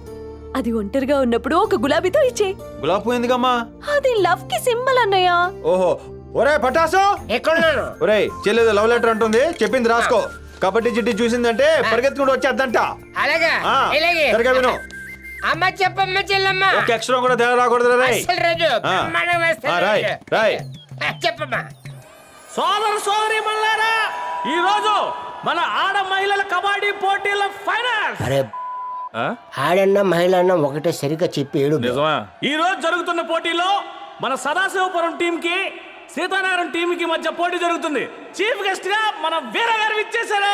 అది ఒంటరిగా ఉన్నప్పుడు ఒక గులాబీతో ఇచ్చే. గులాబీ పువ్వు ఎందుకమ్మా? అది లవ్ కి సింబల్ అన్నయ్య. ఓహో, ఒరే పటాసు, ఎక్కడున్నాను? ఒరే చెల్లెదు లవ్ లెటర్ అంటుంది, చెప్పింది రాసుకో. కబడ్డీ చిట్టి చూసిందంటే పరిగెత్తుకుంటూ వచ్చేద్దంట. అలాగా, ఇలాగే. సరిగా విను. అమ్మ చెప్పమ్మ చెల్లమ్మ. ఒక అక్షరం కూడా తేడా రాకూడదు. అస్సలు రాజు, బ్రహ్మాండంగా వేస్తాను. రాయ్. చెప్పమ్మా. సోదర సోదరి మల్లారా, ఈ రోజు మన ఆడ మహిళల కబడ్డీ పోటీల ఫైనల్. అరే ఆడన్న మహిళ అన్న ఒకటే సరిగ్గా చెప్పి ఏడు. నిజమా? ఈ రోజు జరుగుతున్న పోటీలో మన సదాశివపురం టీం కి సీతారాం టీం కి మధ్య పోటీ జరుగుతుంది. చీఫ్ గెస్ట్ గా మన వీర గారు విచ్చేశారు.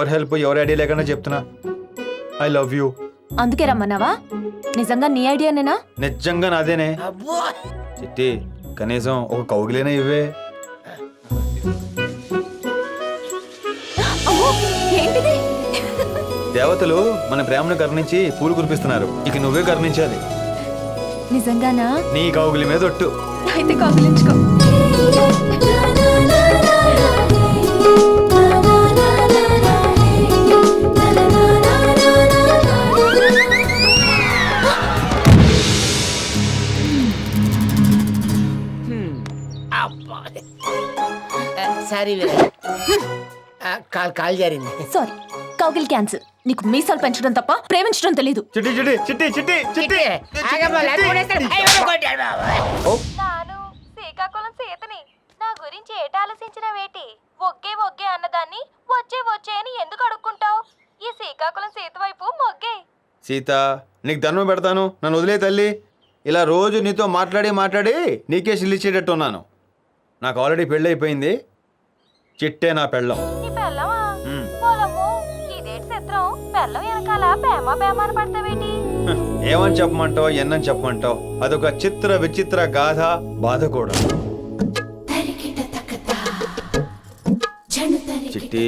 ఎవరి హెల్ప్ ఎవరి ఐడియా లేకుండా చెప్తున్నా ఐ లవ్ యూ. అందుకే రమ్మన్నావా? నిజంగా నీ ఐడియానేనా? నిజంగా నాదేనే. చిట్టి కనీసం ఒక కౌగిలేనా ఇవ్వే. ఏంటిది? దేవతలు మన ప్రేమను కరుణించి పూలు కురిపిస్తున్నారు. ఇక నువ్వే కరుణించాలి. నిజంగానా? నీ కౌగిలి మీద ఒట్టు. అయితే కౌగిలించుకో. సారీ కాల్ జారింది. సారీ, కౌగిల్ క్యాన్సిల్. నీకు మీసాలు పెంచడం తప్ప ప్రేమించడం తెలీదు. చిట్టి చిట్టి చిట్టి చిట్టి చిట్టి నాను శ్రీకాకుళం సీతని నా గురించి ఏట ఆలోచించిన వేటి? ఒగ్గే ఒగ్గే అన్నదాన్ని వచ్చే వచ్చే అని ఎందుకు అడుక్కుంటావు? ఈ శ్రీకాకుళం సీత వైపు మొగ్గే. సీత, నీకు దండం పెడతాను, నన్ను వదిలే తల్లి. ఇలా రోజు నీతో మాట్లాడి మాట్లాడి నీకే సిల్లిచ్చేటట్టు ఉన్నాను. నాకు ఆల్రెడీ పెళ్ళి అయిపోయింది. చిట్టే నా పెళ్ళం. నీ పెళ్ళమా? పొలము ఇదేటి చిత్రం. పెళ్ళం వెనకాల ప్రేమ ప్రేమ అని పడతావేటి? ఏమని చెప్పమంటావు, ఎన్నని చెప్పమంటావు? అదొక చిత్ర విచిత్ర గాథ, బాధ కూడా. చిట్టి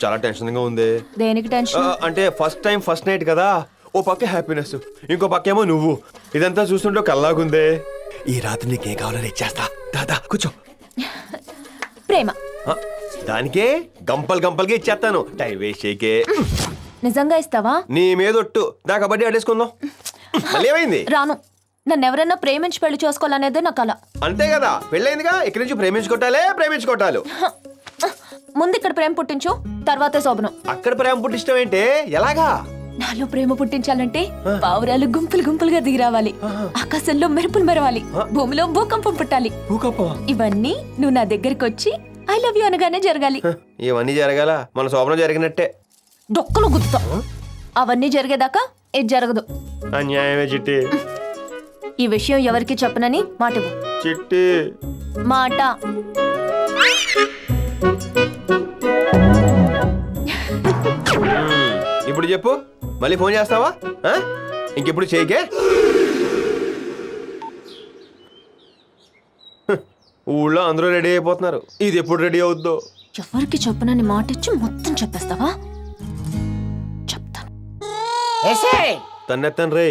చాలా టెన్షన్ గా ఉంది. దేనికి టెన్షన్? అంటే ఫస్ట్ టైం ఫస్ట్ నైట్ కదా, ఓ పక్క హ్యాపీనెస్, ఇంకో పక్కేమో నువ్వు. ఇదంతా చూస్తుంటే కల్లాగుందే. ఈ రాత్రి నీకేం కావాలని ఇచ్చేస్తా. దాదా కూర్చో. ప్రేమ దానికే గంపల్ గంపల్గా ఇచ్చేస్తాను. టైం వేస్ట్ చేయకే. నిజంగా ఇస్తావా? నీ మీద ఒట్టు. దా కబడ్డీ ఆడేసుకుందాం. మళ్ళీ ఏమైంది? రాను. నన్ను ఎవరన్నా ప్రేమించి పెళ్లి చేసుకోవాలనేదే నా కల. అంతే కదా, పెళ్ళైందిగా. ఇక్కడి నుంచి ప్రేమించుకోవటాలు. ముందు ఇక్కడ ప్రేమ పుట్టించు, తర్వాతే శోభనం. అక్కడ ప్రేమ పుట్టించడం ఏంటే? ఎలాగా? నాలో ప్రేమ పుట్టించాలంటే పావురాలు గుంపులు గుంపులుగా దిగి రావాలి, ఆకాశంలో మెరుపులు మెరవాలి, భూమిలో భూకంపం పుట్టాలి. ఇవన్నీ నువ్వు నా దగ్గరికి వచ్చి ఐ లవ్ యూ అనగానే జరగాలి. ఇవన్నీ జరగాల? మన శోభనం జరిగినట్టే. డొక్కలు గుర్తా. అవన్నీ జరిగేదాకా ఇది జరగదు. అన్యాయమే చిట్టి. ఈ విషయం ఎవరికి చెప్పనని మాట ఇవ్వు. చిట్టి మాట. ఇప్పుడు చెప్పు. మళ్ళీ ఫోన్ చేస్తావా? ఇంకెప్పుడు చేయకే. ఊళ్ళో అందరూ రెడీ అయిపోతున్నారు. ఇది ఎప్పుడు రెడీ అవుద్దో. ఎవరికి చెప్పనని మాట ఇచ్చి మొత్తం చెప్పేస్తావా? చెప్తాను. తన్నెత్తను రే.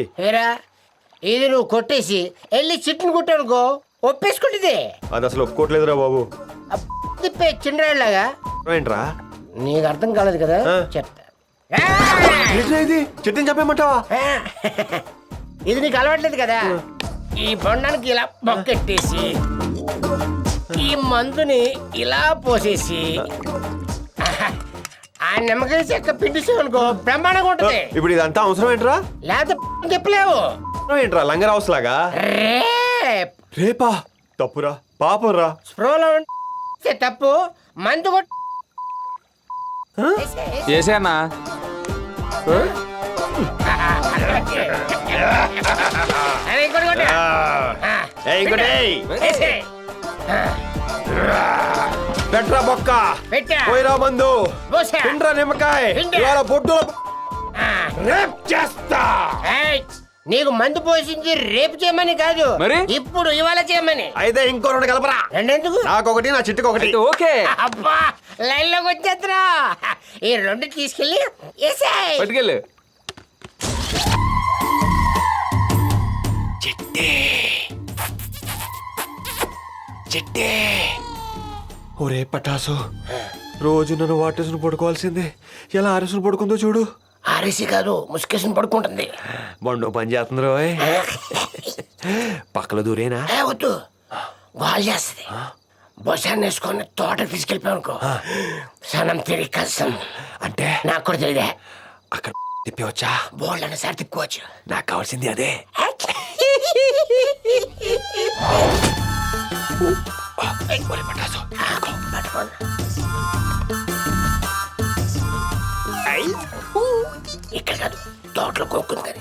ఇది నువ్వు కొట్టేసి వెళ్ళి చిట్టును కొట్టానుకో ఒప్పేసుకుంటుంది. అది అసలు ఒప్పుకోవట్లేదురా బాబు. తిప్పే చిన్నరాళ్ళగా. ఏంట్రా? నీకు అర్థం కాలేదు కదా, చెప్తా. ఇది చిట్టుని చెప్పేమంటావా? ఇది నీకు అలవాట్లేదు కదా. ఈ బొండానికి ఇలా మొక్కెట్టేసి ఈ మందుని ఇలా పోసేసి ఆ నిమ్మకాయ చెక్క పిండిసేవనుకో బ్రహ్మాండంగా ఉంటుంది. ఇప్పుడు ఇదంతా అవసరం ఏంట్రా? లేకపోతే చెప్పలేవు ఏంట్రా లంగర్ హౌస్ లాగా? రేపా? తప్పురా, పాపరా. స్ప్రోలో తప్పు. మందు కొట్టు. చేసేనా? పెట్రా బొక్క, పోయిరా మందు, తిండ్రా నిమ్మకాయ. ఇవాళ పొట్టు రేప్ చేస్తా. నీకు మందు పోసింది రేపు చేయమని కాదు, ఇప్పుడు ఇవాళ చేయమని. అయితే ఇంకో రెండు కలపరా. రెండెందుకు? నాకొకటి, నా చిట్టుకు ఒకటి. ఓకే. అబ్బా లైన్ లోకి వచ్చేద్దరా. ఈ రెండు తీసుకెళ్ళి పట్టుకెళ్ళు. చిట్టే ఒరే పటాసు, రోజు నన్ను వాటేసును పడుకోవాల్సిందే. ఎలా ఆరేసును పడుకుందో చూడు. ఆరేసి కాదు, ముసుకేసును పడుకుంటుంది. బండు పని చేస్తుంది రోయ్. పక్కల దూరేనా? వద్దు, గోల్ చేస్తుంది. బొసాన్ని వేసుకొని తోట తీసుకెళ్ళిపోయానుకో సనం తిరిగి కష్టం. అంటే నాకు కూడా తెలియదే. అక్కడ తిప్పవచ్చా? బోల్డ్ అన్నసారి తిప్పుకోవచ్చు. నాకు కావాల్సింది అదే. పటాసు ఇక్కడ కాదు, తోటలో కొనుక్కుంది కానీ.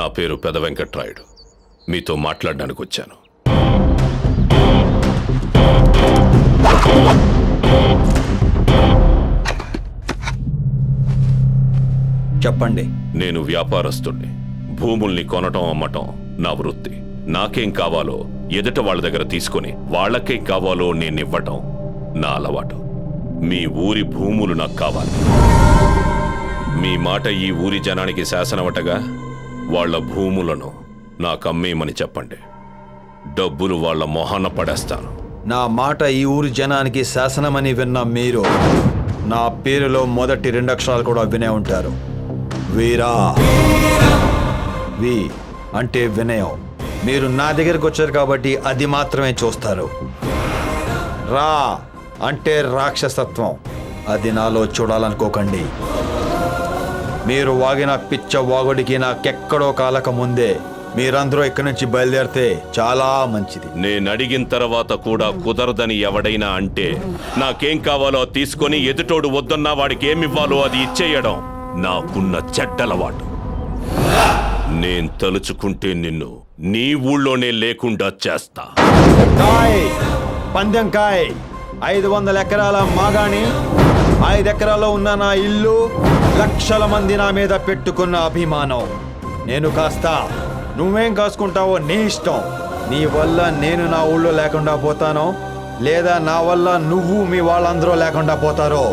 నా పేరు పెద వెంకట్రాయుడు. మీతో మాట్లాడడానికి వచ్చాను. చెప్పండి. నేను వ్యాపారస్తుణ్ణి. భూముల్ని కొనటం అమ్మటం నా వృత్తి. నాకేం కావాలో ఎదుట వాళ్ళ దగ్గర తీసుకొని వాళ్ళకేం కావాలో నేనివ్వటం నా అలవాటు. మీ ఊరి భూములు నాకు కావాలి. మీ మాట ఈ ఊరి జనానికి శాసనమటగా వాళ్ళ భూములను నాకు అమ్మేయమని చెప్పండి. డబ్బులు వాళ్ళ మొహాన పడేస్తాను. నా మాట ఈ ఊరి జనానికి శాసనమని విన్న మీరు నా పేరులో మొదటి 2 అక్షరాలు కూడా వినే ఉంటారు. వీరా. వి అంటే వినయం. మీరు నా దగ్గరకు వచ్చారు కాబట్టి అది మాత్రమే చూస్తారు. రా అంటే రాక్షసత్వం. అది నాలో చూడాలనుకోకండి. మీరు వాగిన పిచ్చ వాగుడికి నాకెక్కడో కాలక ముందే మీరందరూ ఇక్కడి నుంచి బయలుదేరితే చాలా మంచిది. నేను అడిగిన తర్వాత కూడా కుదరదని ఎవడైనా అంటే నాకేం కావాలో తీసుకొని ఎదుటోడు వద్దన్నా వాడికి ఏమివ్వాలో అది ఇచ్చేయడం నాకున్న చెడ్డలవాటు. నేను తలుచుకుంటే నిన్ను నీ ఊళ్ళోనే లేకుండా చేస్తా. కాయ్ పందెం కాయ్. 500 ఎకరాల మాగాణి, 5 ఎకరాల్లో ఉన్న నా ఇల్లు, లక్షల మంది నా మీద పెట్టుకున్న అభిమానం. నేను కాస్తా, నువ్వేం కాసుకుంటావో నీ ఇష్టం. నీ వల్ల నేను నా ఊళ్ళో లేకుండా పోతానో లేదా నా వల్ల నువ్వు మీ వాళ్ళందరూ లేకుండా పోతారో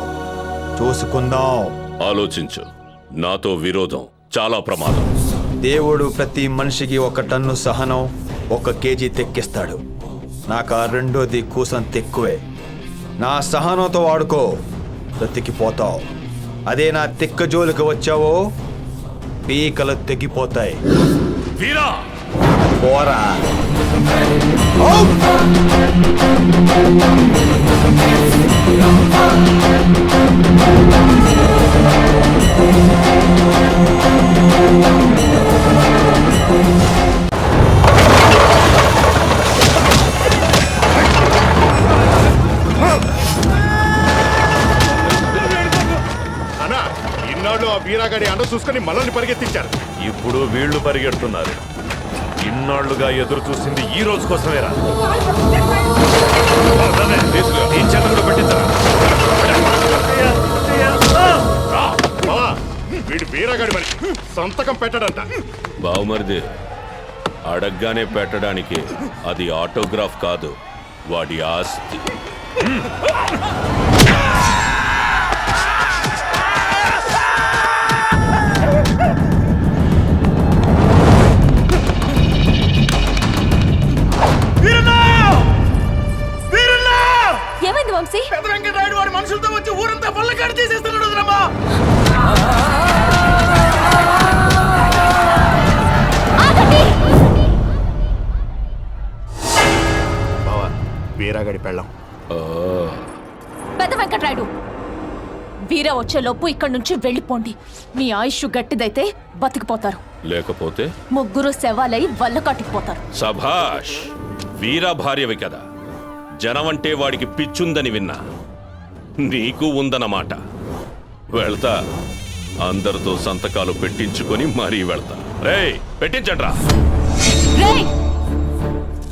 చూసుకుందాం. ఆలోచించు. నాతో విరోధం చాలా ప్రమాదం. దేవుడు ప్రతి మనిషికి 1 టన్ను సహనం, 1 కేజీ తెక్కిస్తాడు. నాకు ఆ రెండోది కూసం తెక్కువే. నా సహనంతో వాడుకో, బ్రతికిపోతావు. అదే నా తిక్క జోలికి వచ్చావో పీకలు తెగిపోతాయి. వీరా పోరా. అన్నా, ఇన్నాళ్ళు ఆ వీరాగాడి అండ చూసుకొని మనల్ని పరిగెత్తించారు. ఇప్పుడు వీళ్ళు పరిగెడుతున్నారు. ఇన్నాళ్లుగా ఎదురు చూసింది ఈ రోజు కోసమేరా. ఈ చెత్తలు పెట్టించరా. వీడు వీరాగాడి మరి సంతకం పెట్టడంట. బావుమరిది, అడగ్గానే పెట్టడానికి అది ఆటోగ్రాఫ్ కాదు, వాడి ఆస్తి. ఏమైంది వంశీ? పెద్ద వెంకటరాయుడు వాడి మనుషులతో వచ్చి ఊరంతా పళ్ళకాడు తీసేస్తున్నాడు రమ్మా. బావా, వీరాగాడి పెళ్ళం. పెద్ద వెంకట్రాయుడు, వీర వచ్చేలోపు ఇక్కడి నుంచి వెళ్ళిపోండి. మీ ఆయుష్ గట్టిదైతే బతికిపోతారు, లేకపోతే ముగ్గురు శవాలై వల్ల కట్టుకుపోతారు. సభాష్. వీరా భార్యవి కదా. జనమంటే వాడికి పిచ్చుందని విన్నా. నీకు ఉందన్నమాట. వెళ్తా, అందరితో సంతకాలు పెట్టించుకొని మరీ వెళ్తా. రేయ్, పెట్టించండ్రా.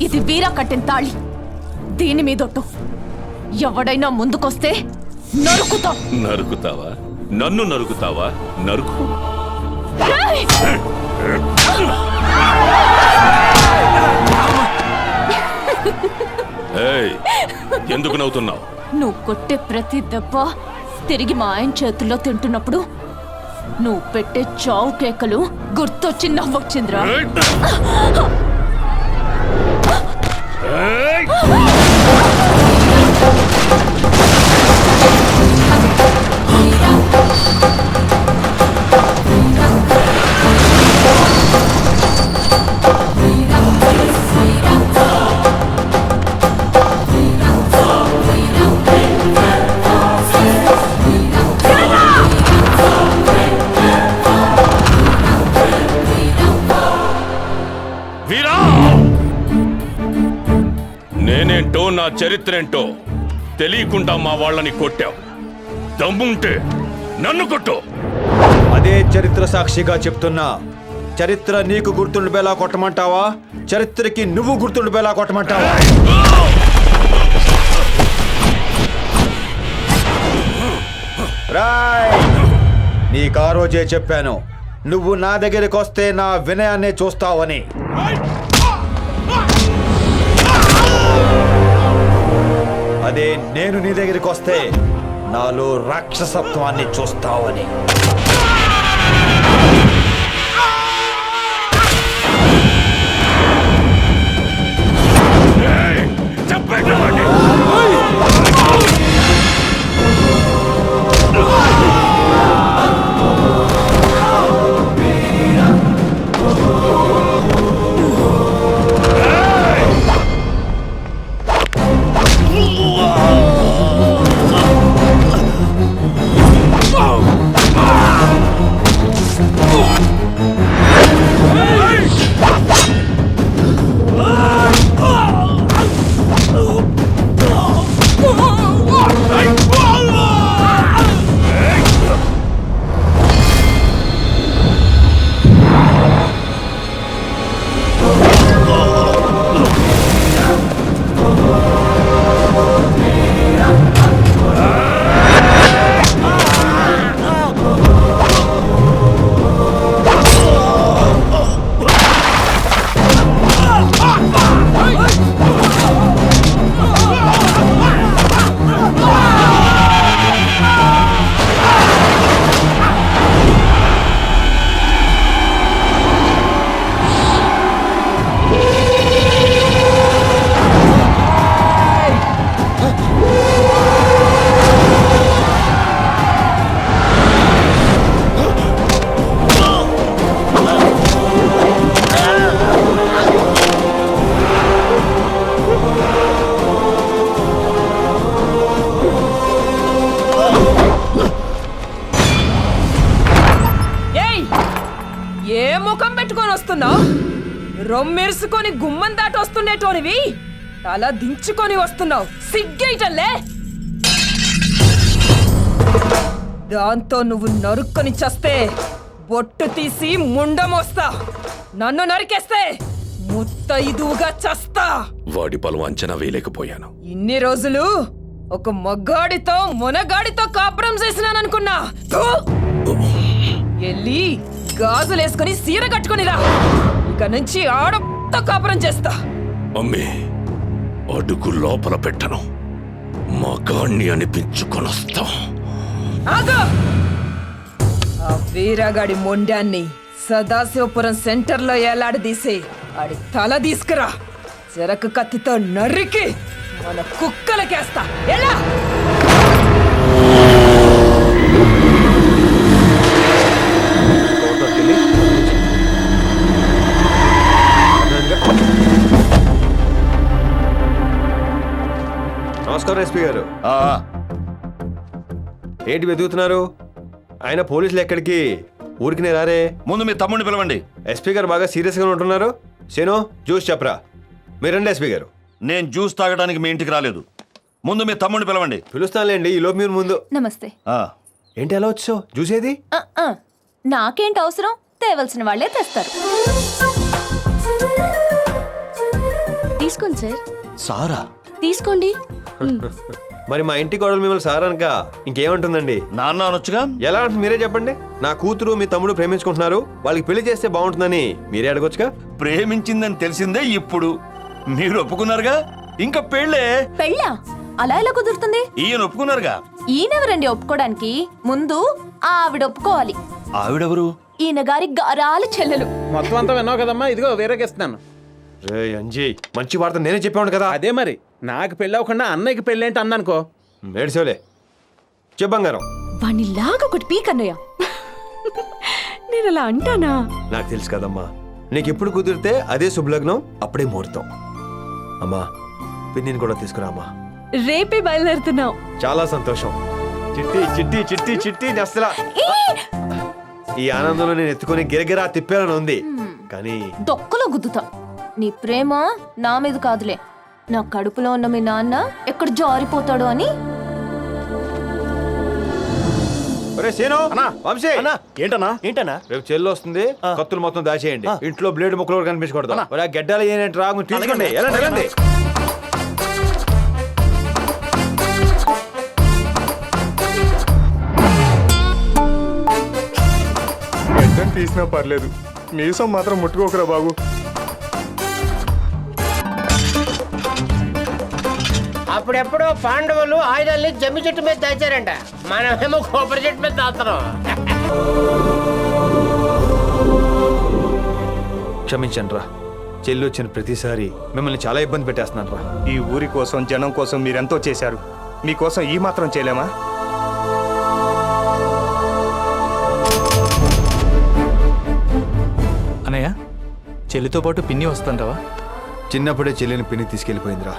ఇది వీరా కట్టిన తాళి. దీని మీదొట్టు. ఎవడైనా ముందుకొస్తే నరుకుతా. నరుకుతావా? నన్ను నరుకుతావా? నరుకు. ఎందుకు నవ్వుతున్నావు? నువ్వు కొట్టే ప్రతి దెబ్బ తిరిగి మా ఆయన చేతుల్లో తింటున్నప్పుడు నువ్వు పెట్టే చావు కేకలు గుర్తొచ్చి నవ్వొచ్చిందిరా. నేనేంటో, నా చరిత్రేంటో తెలియకుండా మా వాళ్ళని కొట్టావు. దమ్ముంటే నన్ను కొట్టు. అదే చరిత్ర సాక్షిగా చెప్తున్నా, చరిత్ర నీకు గుర్తుండిపోయేలా కొట్టమంటావా, చరిత్రకి నువ్వు గుర్తుండిపోయేలా కొట్టమంటావా? రాయ్, నీకు ఆ రోజే చెప్పాను, నువ్వు నా దగ్గరికి వస్తే నా వినయాన్ని చూస్తావని. అదే నేను నీ దగ్గరికి వస్తే నాలో రాక్షసత్వాన్ని చూస్తావని. రొమ్మెరుసుకొని గుమ్మం దాటి వస్తుండేటోనివి తల దించుకొని వస్తున్నావు, సిగ్గేయటంలే. దాంతో నువ్వు నరుక్కొని చస్తే బొట్టు తీసి ముండమోస్తా, నన్ను నరికేస్తే ముత్తైదువుగా చస్తా. వాడి బలం అంచనా వేయలేకపోయాను. ఇన్ని రోజులు ఒక మగ్గాడితో మొనగాడితో కాపురం చేసినాననుకున్నా. ఎల్లి గాజులేసుకొని సీర కట్టుకునిరా, ఇక నుంచి ఆడతో కాపురం చేస్తా. అమ్మే, అడుగు లోపల పెట్టను, మగాణ్ణి అనిపించుకొనొస్తా. ఆగు! ఆ వీరగాడి మొండాన్ని సదాశివపురం సెంటర్లో ఏలాడదీసి ఆడి తల తీసుకురా, చెరకు కత్తితో నరికి మన కుక్కలకేస్తా. ఎలా? నమస్కారం ఎస్పీ గారు. ఏంటి వెతుకుతున్నారు? ఆయన పోలీసులు ఎక్కడికి, ఊరికి రారే. ముందు మీ తమ్ముడిని పిలవండి. ఎస్పీ గారు బాగా సీరియస్గా ఉంటున్నారు. సేను జ్యూస్ చెప్పరా. మీరండి ఎస్పీ గారు. నేను జ్యూస్ తాగడానికి మీ ఇంటికి రాలేదు, ముందు మీ తమ్ముడిని పిలవండి. పిలుస్తానులేండి, ఈ లోపు మీరు ముందు. నమస్తే. ఏంటి అలా వచ్చావు? జ్యూస్ ఏది? నాకేంటి అవసరం, తేవలసిన వాళ్ళే తెస్తారు. తీసుకోండి సార్. సారా? తీసుకోండి. మరి మా ఇంటి కోడలు మిమ్మల్ని సార్ అనక ఇంకేమంటుందండి? నాన్న అనొచ్చుగా. ఎలా అంటుంది మీరే చెప్పండి. నా కూతురు మీ తమ్ముడు ప్రేమించుకుంటున్నారు, వాళ్ళకి పెళ్లి చేస్తే బాగుంటుందని మీరే అడగొచ్చుగా. ప్రేమించిందని తెలిసిందే ఇప్పుడు, మీరు ఒప్పుకున్నారుగా, ఇంకా పెళ్ళే. పెళ్ళా? అలా ఎలా కుదురుతుంది? ఈయన ఒప్పుకున్నారుగా. ఈయనెవరండి ఒప్పుకోవడానికి? ముందు ఆవిడ ఒప్పుకోవాలి. ఆవిడెవరు? ఈయన గారి గారాలు చెల్లెలు. మొత్తం అంతా విన్నావు కదమ్మా, ఇదిగో వేరేకిస్తున్నాను. అంజీ, మంచి వార్త నేనే చెప్పాను కదా. అదే మరి, నాకు పెళ్ళి అవ్వకుండా అన్నయ్యకి పెళ్ళి ఏంటి అందనుకో. ఏడ్చేవలే, చెప్పంగారం. వాణ్ణి లాగా ఒకటి పీకన్నయ్య. నేను అలా అంటానా? నాకు తెలుసు కదమ్మా, నీకు ఎప్పుడు కుదిరితే అదే శుభలగ్నం, అప్పుడే ముహూర్తం. అమ్మా, పిన్నిని కూడా తీసుకురామ్మా. రేపే బయలుదేరుతున్నావు. చాలా సంతోషం. చిట్టి చిట్టి చిట్టి చిట్టి అసలు ఈ ఆనందంలో నేను ఎత్తుకొని గిరగిరా తిప్పాలని ఉంది, కానీ దొక్కలో గుద్దుతా. నీ ప్రేమ నా మీద కాదులే, నా కడుపులో ఉన్న మీ నాన్న ఎక్కడ జారిపోతాడు అని. ఒరే సీను వంశీ ఏంటన్నా రేపు చెల్లి వస్తుంది కత్తులు మొత్తం దాచేయండి ఇంట్లో బ్లేడ్ ముక్కలు కూడా కనిపించకూడదు ఒరే ఆ గడ్డలు ఏంటంటే రాగు తీసుకోండి వెళ్ళండి గడ్డం తీసినా పర్లేదు మీసం మాత్రం ముట్టుకోకరా బాబు. అప్పుడెప్పుడు పాండవులు ఆయుధాల్ని జమ్మి చెట్టు మీద దాచారంట, మనమేమో కొబ్బరి చెట్టు మీద దాస్తున్నాం. క్షమించండి రా, చెల్లి వచ్చిన ప్రతిసారి మిమ్మల్ని చాలా ఇబ్బంది పెట్టేస్తున్నాను రా. ఈ ఊరి కోసం జనం కోసం మీరెంతో చేశారు, మీకోసం ఈ మాత్రం చేయలేమా? అన్నయ్య, చెల్లితో పాటు పిన్ని వస్తుంటావా? చిన్నప్పుడే చెల్లిని పిన్ని తీసుకెళ్ళిపోయిందిరా.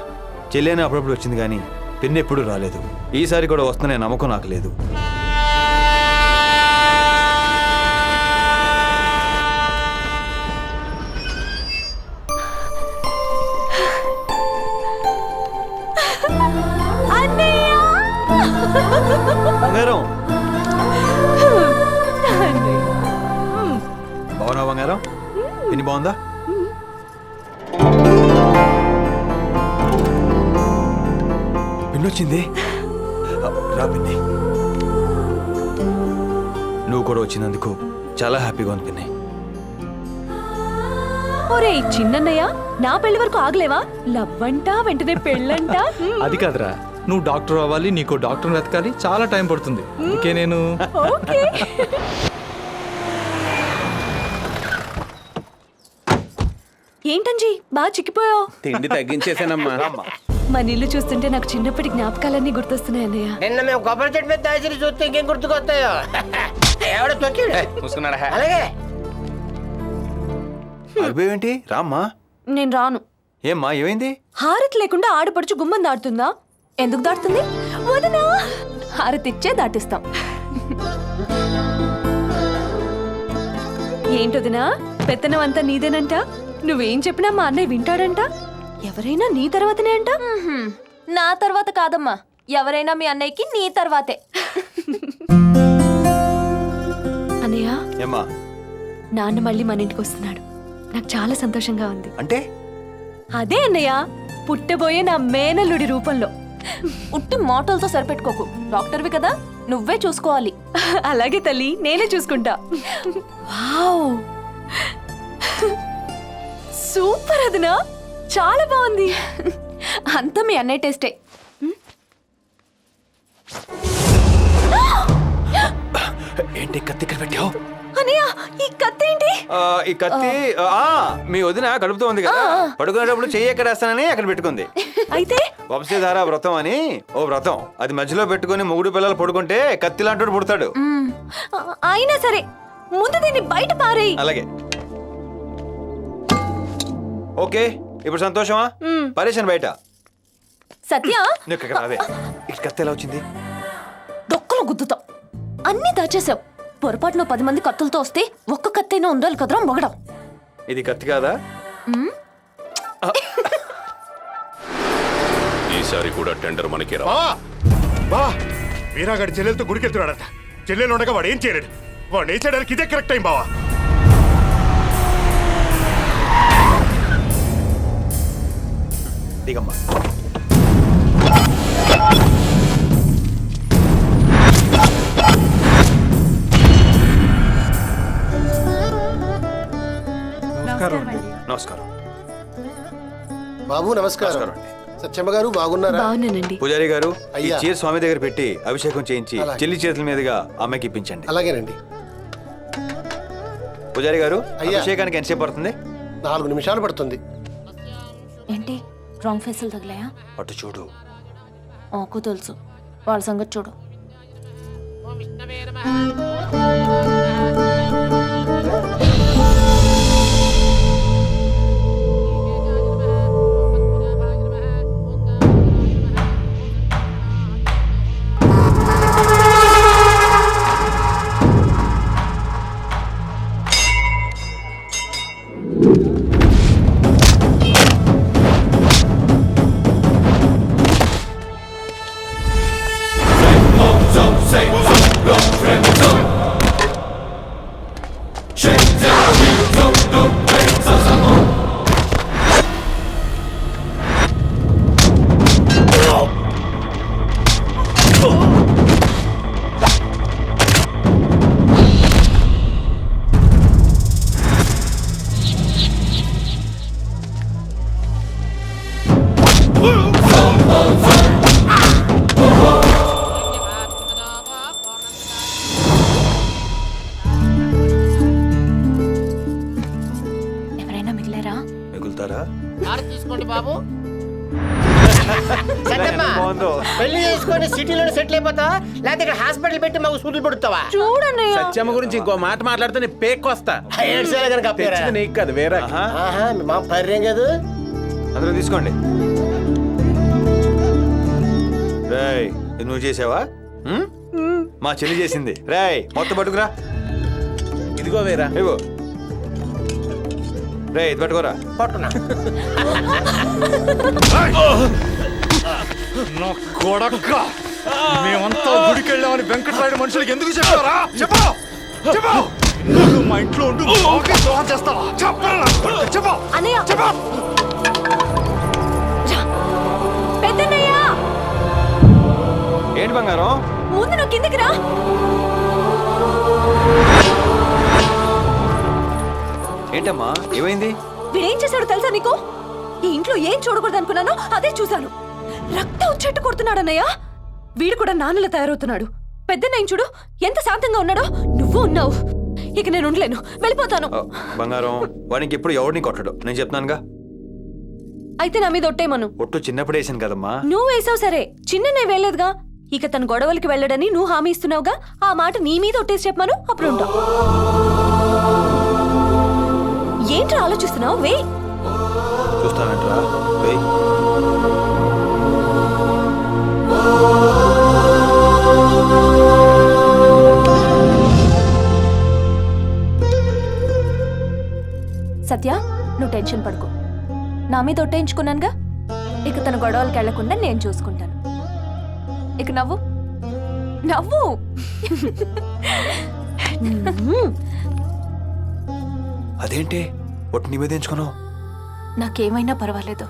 చెల్లిని అప్పుడప్పుడు వచ్చింది కానీ పిన్ని ఎప్పుడు రాలేదు. ఈసారి కూడా వస్తుందనే నమ్మకం నాకు లేదు. బంగారం బాగున్నా బంగారం? పిన్ని బాగుందా? పిన్ని వచ్చింది. రా పిన్ని, నువ్వు కూడా వచ్చినందుకు చాలా హ్యాపీగా ఉంది పిన్ని. ఒరే చిన్నన్నయ్య, నా పెళ్లి వరకు ఆగలేవా? లవ్వంట వెంటనే పెళ్ళంట. అది కాదురా, నువ్వు డాక్టర్ అవ్వాలి, నీకు డాక్టర్ వెతకాలి, చాలా టైం పడుతుంది. అందుకే నేను ఏంటంజీ బాగా చిక్కిపోయావు? తిండి తగ్గించేసానమ్మా. మన ఇల్లు చూస్తుంటే నాకు చిన్నప్పటి జ్ఞాపకాలన్నీ గుర్తొస్తున్నాయి అన్నయ్య. నిన్న మేము కొబ్బరి చెట్టు మీద దాచి చూస్తే ఇంకేం గుర్తుకొస్తాయో. ఎవడో తొక్కాడు. అలాగే ఏంటి రామ్మా? నేను రాను. ఏమ్మా ఏమైంది? హారతి లేకుండా ఆడపడుచు గుమ్మం దాటుతుందా? ఎందుకు దాటుతుంది? వదనా, హారతి ఇచ్చే దాటిస్తాం. ఏంటొదినా, పెత్తనం అంతా నీదేనంట. నువ్వేం చెప్పినా మా అన్నయ్య వింటాడంట. ఎవరైనా నీ తర్వాతనే అంట. నా తర్వాత కాదమ్మా, ఎవరైనా మీ అన్నయ్యకి నీ తర్వాతే. అన్నయ్య, ఏమ్మా? నాన్న మళ్ళీ మన ఇంటికి వస్తున్నాడు. నాకు చాలా సంతోషంగా ఉంది. అంటే అదే అన్నయ్య, పుట్టబోయే నా మేనల్లుడి రూపంలో. ఉట్టి మాటలతో సరిపెట్టుకోకు, డాక్టర్వి కదా, నువ్వే చూసుకోవాలి. అలాగే తల్లి, నేనే చూసుకుంటా. వావ్, సూపర్ అదనా, చాలా బాగుంది. అంతా మీ అన్నయ్య టేస్టే. ఏంటి కత్తి ఇక్కడ పెట్టావు? అన్నయ్య, ఈ కత్తి ఏంటి? ఈ కత్తి మీ వదిన కడుపుతో ఉంది కదా, పడుకునేటప్పుడు చెయ్యి ఎక్కడ వేస్తానని అక్కడ పెట్టుకుంది. అయితే వంశధార వ్రతం అని ఓ వ్రతం, అది మధ్యలో పెట్టుకుని మొగుడు పిల్లలు పడుకుంటే కత్తి లాంటి పుడతాడు. అయినా సరే ముందు దీన్ని బయట పారేయి. అలాగే. ఓకే, ఇప్పుడు సంతోషమా? పరేషన్ బయట. సత్య, అదే ఇక్కడ కత్తి ఎలా వచ్చింది? దొక్కలు గుద్దుతాం. అన్నీ దాచేసావు. పొరపాటున 10 మంది కత్తులతో వస్తే ఒక్క కత్తైనా ఉండాలి కదరా మొగడం. ఇది కత్తి కాదా? ఈసారి కూడా టెండర్ మనకి రా. వీరాగాడి చెల్లెలతో గుడికి వెళ్తున్నాడట. చెల్లెలు ఉండగా వాడు ఏం చేయలేడు. వాడు ఏం చేయడానికి ఇదే కరెక్ట్ టైం బావా. దిగమ్మా. నమస్కారం బాబు. నమస్కారం. సత్యమ్మ గారు బాగున్నారా? బాగున్నానండి. పూజారి గారు, ఈ అయ్యా. చీర స్వామి దగ్గర పెట్టి అభిషేకం చేయించి చెల్లి చేతుల మీదుగా అమ్మాయికి ఇప్పించండి. అలాగేనండి. పూజారి గారు, అయ్యా. అభిషేకానికి ఎంతసేపు పడుతుంది? 4 నిమిషాలు పడుతుంది. ఏంటి రాంగ్ ఫేసులు తగిలాయా? అటు చూడు. నాకు తెలుసు, వాళ్ళ సంగతి చూడు. Say, ఎవరైనా మిగిలారా? మిగులుతారా? తీసుకోండి బాబు. బాగుందో. పెళ్లి చేసుకొని సిటీలో సెటిల్ అయిపోతా, లేకపోతే ఇక్కడ హాస్పిటల్ పెట్టి మాకు సూదులు పెడుతావా? చూడన్నయ్య, సత్యమ్మ గురించి ఇంకో మాట మాట్లాడితే నీ పేక్కొస్తా. తెచ్చింది నీకు కాదు వేరే. మా పర్యం కాదు. అందరూ తీసుకోండి. రేయ్, ఇది నువ్వు చేసావా? మా చెల్లి చేసింది. రేయ్, మొత్తం పట్టుకురా. ఇదిగో వేరా. ఇగో రే, ఇది పట్టుకోరా. పట్టుకున్నా. నా కొడక్క, మేమంతా గుడికి వెళ్ళామని వెంకటరాయుడు మనుషులకి ఎందుకు చెప్పారా? చెప్పు చెప్పు. మా ఇంట్లో ఉంటూ ద్రోహం చేస్తావా? చెప్పు అన్నయ్య, చెప్పు. పెద్దన్నయ్య, ఏంటి బంగారం? ముందు నువ్వు కిందికి రా. ఏంటమ్మా, ఏమైంది? వీడేం చేశాడో తెలుసా నీకు? ఈ ఇంట్లో ఏం చూడకూడదు అనుకున్నానో అదే చూశాను. రక్తం వచ్చేట్టు కొడుతున్నాడన్నయ్య. వీడు కూడా నాన్నలా తయారవుతున్నాడు. పెద్దన్నయ్య చూడు ఎంత శాంతంగా ఉన్నాడో. నువ్వు ఉన్నావు. ఇక నేను ఉండలేను, వెళ్ళిపోతాను. బంగారం, వానికి ఎప్పుడు ఎవరిని కొట్టడు, నేను చెప్తున్నానుగా. అయితే నా మీద ఒట్టేమను. ఒట్టు చిన్నప్పుడు వేసాను కదమ్మా. నువ్వు వేసావు సరే, చిన్ననే వేయలేదుగా. ఇక తన గొడవలకి వెళ్ళడని నువ్వు హామీ ఇస్తున్నావుగా. ఆ మాట నీ మీద ఒట్టేసి చెప్పమాను, అప్పుడు ఉంటావు. ఏంట్రా ఆలోచిస్తున్నావు? వే. చూస్తానంటరా? వెయ్. సత్య, నువ్వు టెన్షన్ పడుకో. నా మీద ఒట్టేయించుకున్నానుగా. ఇక తన గొడవలకి వెళ్లకుండా నేను చూసుకుంటాను. ఇక నవ్వు నవ్వు. అదేంటి ఒట్టు నీ మీద ఎంచుకున్నావు? నాకేమైనా పర్వాలేదు,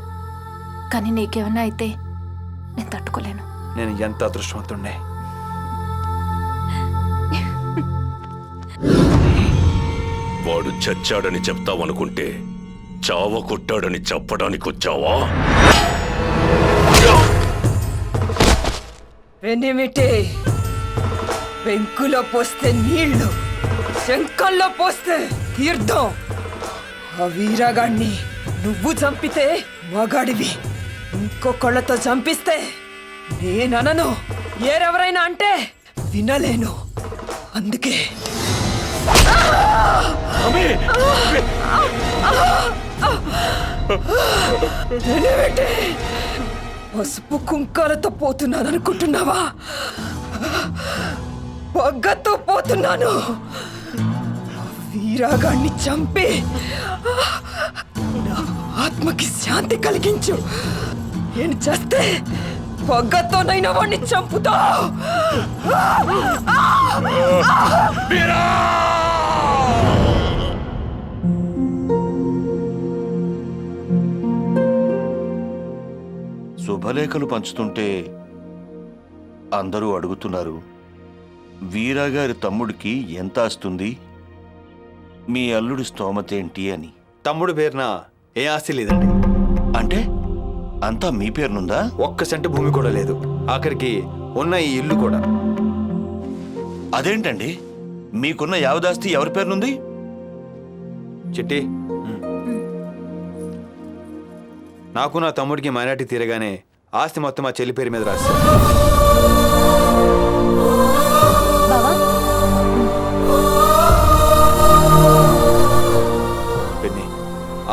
కానీ నీకేమైనా అయితే నేను తట్టుకోలేను. నేను ఎంత అదృష్టవంతుండే. వాడు చచ్చాడని చెప్తావనుకుంటే చావ కొట్టాడని చెప్పడానికి వచ్చావా? వెనిమిటి పెంకులో పోస్తే నీళ్లు, శంఖంలో పోస్తే తీర్థం. ఆ వీరగాణ్ణి నువ్వు చంపితే మగాడివి, ఇంకొకళ్ళతో చంపిస్తే నేననను. ఏరెవరైనా అంటే వినలేను. అందుకే పసుపు కుంకాలతో పోతున్నాను అనుకుంటున్నావా? పగ్గతో పోతున్నాను. వీరాగాన్ని చంపి నా ఆత్మకి శాంతి కలిగించు. నేను చేస్తే పగ్గతోనైనా వాడిని చంపుతా. శుభలేఖలు పంచుతుంటే అందరూ అడుగుతున్నారు, వీరాగారి తమ్ముడికి ఎంత ఆస్తుంది, మీ అల్లుడి స్తోమతేంటి అని. తమ్ముడు పేరున ఏ ఆస్తి లేదండి. అంటే అంతా మీ పేరునుందా? ఒక్క సెంటు భూమి కూడా లేదు. ఆఖరికి ఉన్న ఈ ఇల్లు కూడా. అదేంటండి, మీకున్న యావదాస్తి ఎవరి పేరునుంది? చిట్టి, నాకు నా తమ్ముడికి మైనార్టీ తీరగానే ఆస్తి మొత్తం మా చెల్లి పేరు మీద రాశారు. పిన్ని,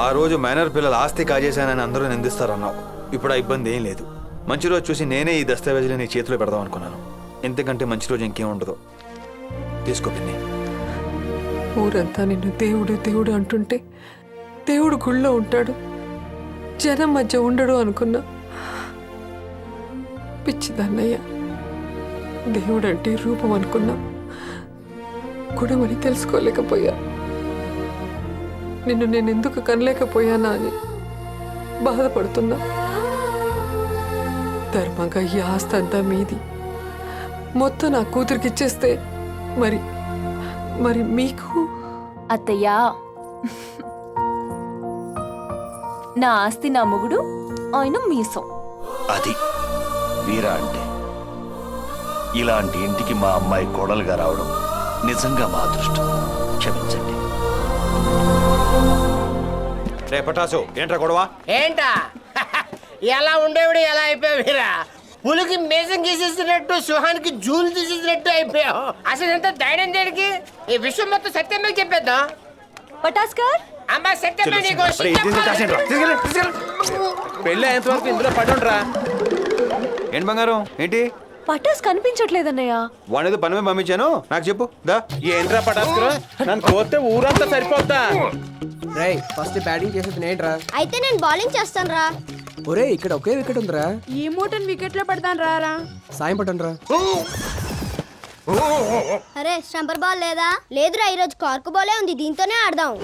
ఆ రోజు మైనర్ పిల్లల ఆస్తి కాజేశానని అందరూ నిందిస్తారన్నావు. ఇప్పుడు ఆ ఇబ్బంది ఏం లేదు. మంచి రోజు చూసి నేనే ఈ దస్తావేజులు నీ చేతిలో పెడదాం అనుకున్నాను. ఇంతకంటే మంచి రోజు ఇంకేం ఉండదు. తీసుకో పిన్ని. ఊరంతా నిన్ను దేవుడు దేవుడు అంటుంటే దేవుడు గుళ్ళో ఉంటాడు, జనం మధ్య ఉండడు అనుకున్నా. పిచ్చిదన్నయ్య, దేవుడు అంటే రూపం అనుకున్నా, గుణమని తెలుసుకోలేకపోయా. నిన్ను నేను ఎందుకు కనలేకపోయానా అని బాధపడుతున్నా. ధర్మంగా ఈ ఆస్తి అంతా మీది, మొత్తం నా కూతురికి ఇచ్చేస్తే మరి మరి మీకు? అత్తయ్యా, నా ఆస్తి నా మొగుడు, ఆయన మీసం. అది వీరా అంటే. ఇలాంటి ఇంటికి మా అమ్మాయి కోడలుగా రావడం నిజంగా మా అదృష్టం. క్షమించండి. రే పటాసు, ఏంట్రా గొడవ? ఏంటా ఎలా ఉండేవాడు ఎలా అయిపోయావురా? పులికి మేసం గీసేసినట్టు సుహానికి జూలు తీసేసినట్టు అయిపోయావు. అసలు ఎంత ధైర్యం దేనికి? ఈ విషయం మొత్తం సత్యమే చెప్పేద్దాం. పటాస్కర్ అమ్మా సత్యమే నీకు పెళ్ళి అయ్యేంత వరకు ఇందులో పడుండ్రా. ఏంటి బంగారం ఏంటి? పటాస్ కనిపించట్లేదన్నయ్య. వాడేదో పని మీద పంపించాను, నాకు చెప్పు దా. ఏంట్రా పటాస్కర్, నన్ను కోస్తే ఊరంతా సరిపోతా. రేయ్ ఫస్ట్ బ్యాటింగ్ చేసేది నేంట్రా. అయితే నేను బౌలింగ్ చేస్తాను రా. ఒరే ఇక్కడ ఒకే వికెట్ ఉందిరా. ఈ మూటను వికెట్ లో పెడతాను రా. సాయం పట్టండి రా. అరే స్టంపర్ బాల్ లేదా? లేదురా, ఈరోజు కార్కు బాలే ఉంది, దీంతోనే ఆడదాం.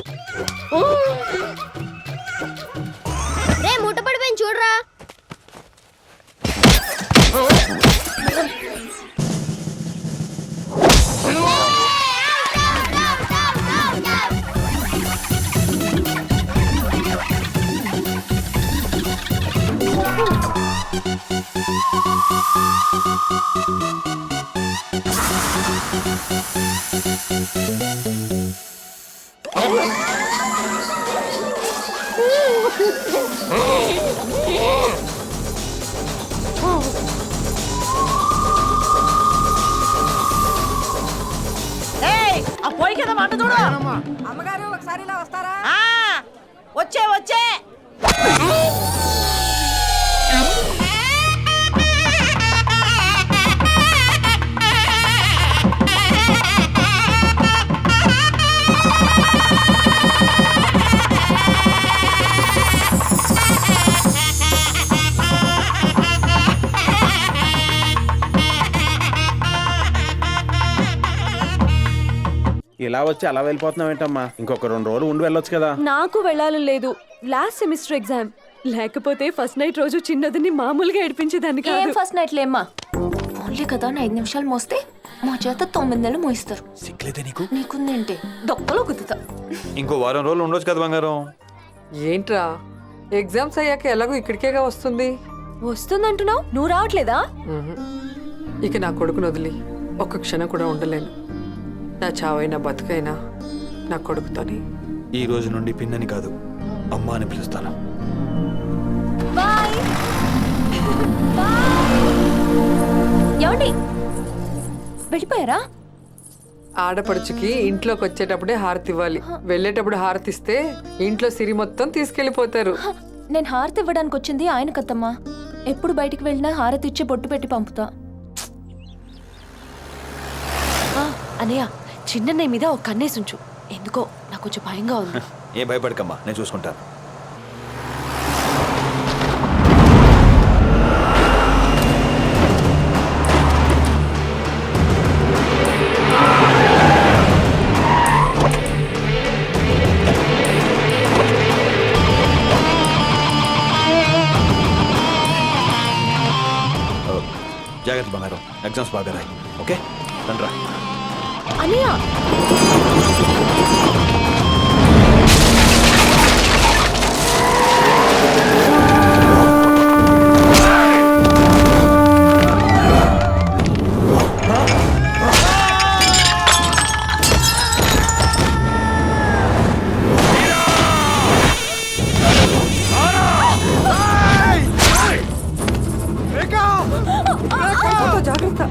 రే మూట పడిపోయింది చూడరా. ఆ పోయి కదా మాట చూడు. అమ్మగారు ఒకసారి ఇలా వస్తారా? వచ్చే వచ్చే. ఇలా వచ్చి అలా వెళ్ళిపోతున్నావు ఏంటమ్మా? ఇంకొక 2 రోజులు ఉండి వెళ్ళొచ్చు కదా. నాకు వెళ్ళాలని లేదు, లాస్ట్ సెమిస్టర్ ఎగ్జామ్. లేకపోతే ఫస్ట్ నైట్ రోజు చిన్నదిని మామూలుగా ఏడిపించేదాన్ని కాదు. ఏం ఫస్ట్ నైట్ లేమ్మా, ఓన్లీ కదా 5 నిమిషాలు మోస్తే మా చేత 9 నెలలు మోయిస్తారు. సిగ్గులేదే నీకు? నీకుందేంటి దొక్కలో గుద్దుతా. ఇంకో వారం రోజులు ఉండొచ్చు కదా బంగారం. ఏంట్రా ఎగ్జామ్స్ అయ్యాక ఎలాగో ఇక్కడికేగా వస్తుంది. వస్తుందంటున్నావు, నువ్వు రావట్లేదా? ఇక నా కొడుకును వదిలి ఒక్క క్షణం కూడా ఉండలేను. నా చావైనా బతుకైనా నా కొడుకుతోని. ఈ రోజు నుండి పిన్నని కాదు, అమ్మ అని పిలుస్తాను. ఏమండి వెళ్ళిపోయారా? ఆడపడుచుకి ఇంట్లోకి వచ్చేటప్పుడే హారతి ఇవ్వాలి, వెళ్ళేటప్పుడు హారతి ఇస్తే ఇంట్లో సిరి మొత్తం తీసుకెళ్లిపోతారు. నేను హారతి ఇవ్వడానికి వచ్చింది ఆయన కత్తమ్మా. ఎప్పుడు బయటికి వెళ్ళినా హారతి ఇచ్చి బొట్టు పెట్టి పంపుతా. అనయ్య, చిన్నన్నయ్య మీద ఒక కన్నేసుంచు. ఎందుకో నాకు కొంచెం భయంగా ఉంది. ఏం భయపడకమ్మా, నేను చూసుకుంటాను. జాగ్రత్త బంగారం, ఎగ్జామ్స్ బాగా రాయి. ఓకే రండ్రా. అనయ్య జాగ్రత్త.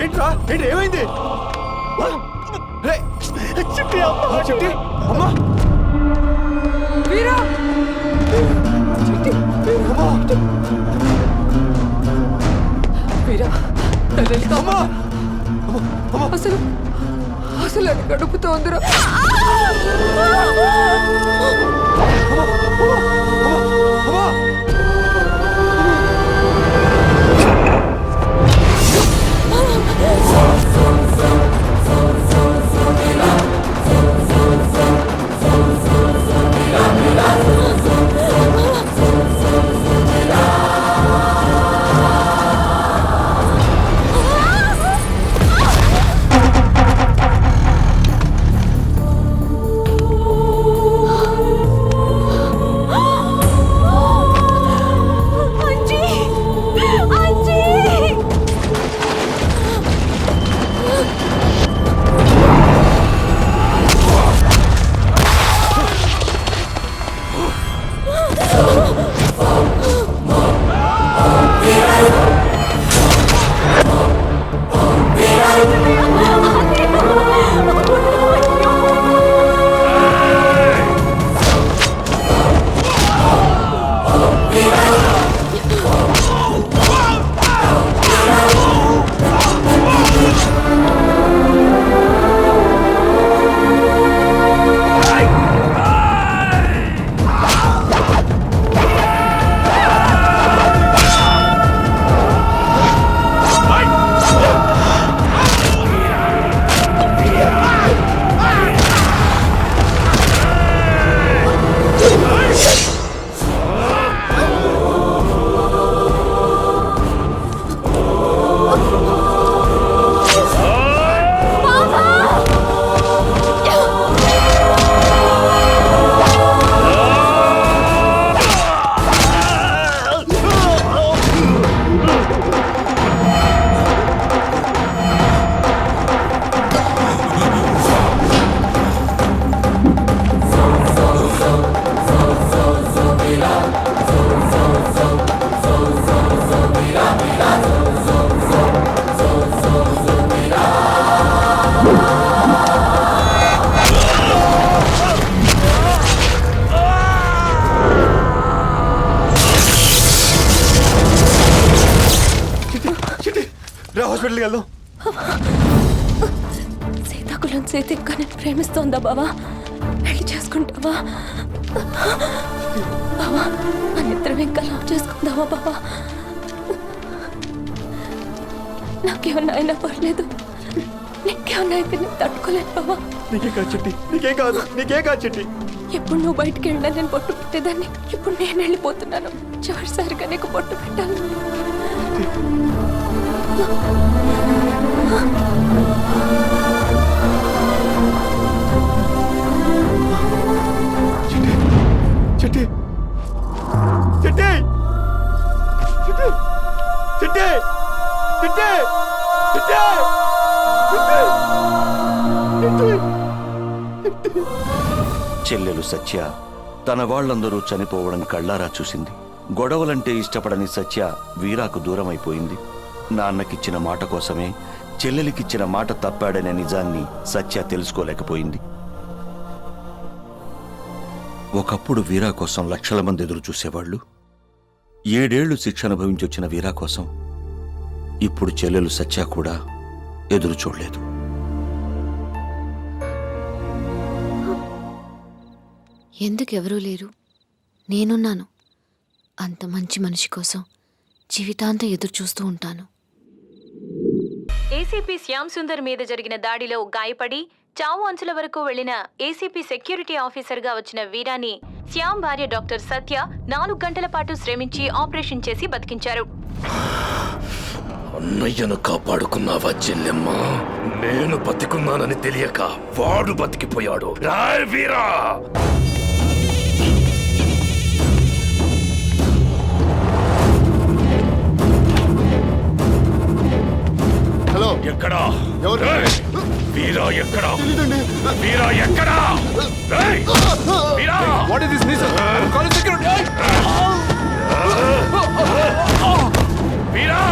ఏంట్రా ఏంటి ఏమైంది చిట్టి అమ్మా చిట్టి అమ్మా వీరా వీరా అమ్మా అసలు అసలు అది గడుపుతోందిరా హాస్పిటల్కి వెళ్దాం సీతాకులం సీత ఇంకా నేను ప్రేమిస్తోందా బావా? పెళ్లి చేసుకుంటావా బావా? మన ఇద్దరం ఇంకా లవ్ చేసుకుందామా బావా? నాకేమన్నా అయినా పర్లేదు, నీకేమన్నా అయితే నేను తట్టుకోలేను బావా. నీకే కాదు చిట్టి, నీకే కాదు, నీకే కాదు చిట్టి. ఎప్పుడు నువ్వు బయటికి వెళ్ళినా నేను బొట్టు పెట్టేదాన్ని, ఇప్పుడు నేను వెళ్ళిపోతున్నాను. చివరిసారిగా నీకు బొట్టు పెట్టాలి. చిట్టి చిట్టి చిట్టి చిట్టి చిట్టి చిట్టి చెల్లెలు సత్య తన వాళ్ళందరూ చనిపోవడం కళ్ళారా చూసింది. గొడవలంటే ఇష్టపడని సత్య వీరాకు దూరమైపోయింది. నాన్నకిచ్చిన మాట కోసమే చెల్లెలికిచ్చిన మాట తప్పాడనే నిజాన్ని సత్య తెలుసుకోలేకపోయింది. ఒకప్పుడు వీరా కోసం లక్షల మంది ఎదురు చూసేవాళ్లు. 7 ఏళ్లు శిక్ష అనుభవించి వచ్చిన వీరా కోసం ఇప్పుడు చెల్లెలు సత్య కూడా ఎదురు చూడలేదు. ఎందుకు ఎవరూ లేరు, నేనున్నాను. అంత మంచి మనిషి కోసం జీవితాంతం ఎదురు చూస్తూ ఉంటాను. ఏసీపీ శ్యామ్ సుందర్ మీద జరిగిన దాడిలో గాయపడి చావు అంచుల వరకు వెళ్లిన ఏసీపీ సెక్యూరిటీ ఆఫీసర్గా వచ్చిన వీరాని శ్యామ్ భార్య డాక్టర్ సత్య 4 గంటల పాటు శ్రమించి ఆపరేషన్ చేసి బతికించారు. అన్నయ్యను కాపాడుకున్నావా చెల్లెమ్మ? నేను బతికున్నానని తెలియక వాడు బతికిపోయాడు. రాయ్ వీరా! హలో, ఎక్కడా? ఎవరు? వీరా ఎక్కడా? వీరా ఎక్కడా? వీరా! వాట్ ఇస్ దిస్ నీసర్? Call security. వీరా!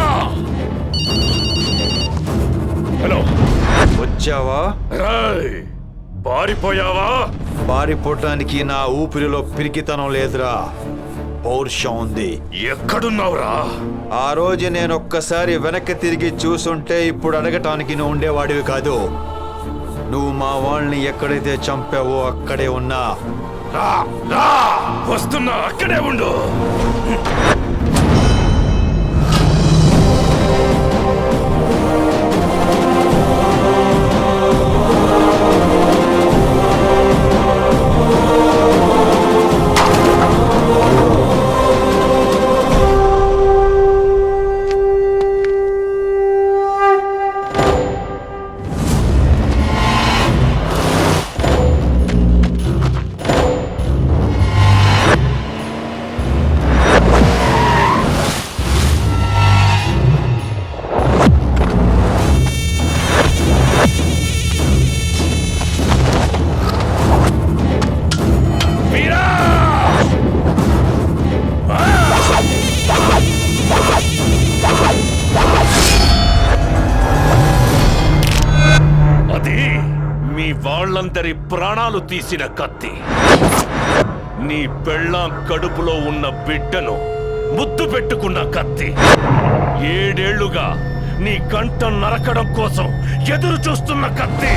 వచ్చావా? పారిపోయావా? పారిపోవటానికి నా ఊపిరిలో పిరికితనం లేదురా, పౌరుషం ఉంది. ఎక్కడున్నావురా? ఆ రోజు నేను ఒక్కసారి వెనక్కి తిరిగి చూసుంటే ఇప్పుడు అడగటానికి నువ్వు ఉండేవాడివి కాదు. నువ్వు మా వాళ్ళని ఎక్కడైతే చంపావో అక్కడే ఉన్నా. వస్తున్నా, అక్కడే ఉండు. వాళ్ళందరి ప్రాణాలు తీసిన కత్తి. నీ పెళ్ళాం కడుపులో ఉన్న బిడ్డను ముద్దు పెట్టుకున్న కత్తి. 7 ఏళ్లుగా నీ కంఠం నరకడం కోసం ఎదురు చూస్తున్న కత్తి.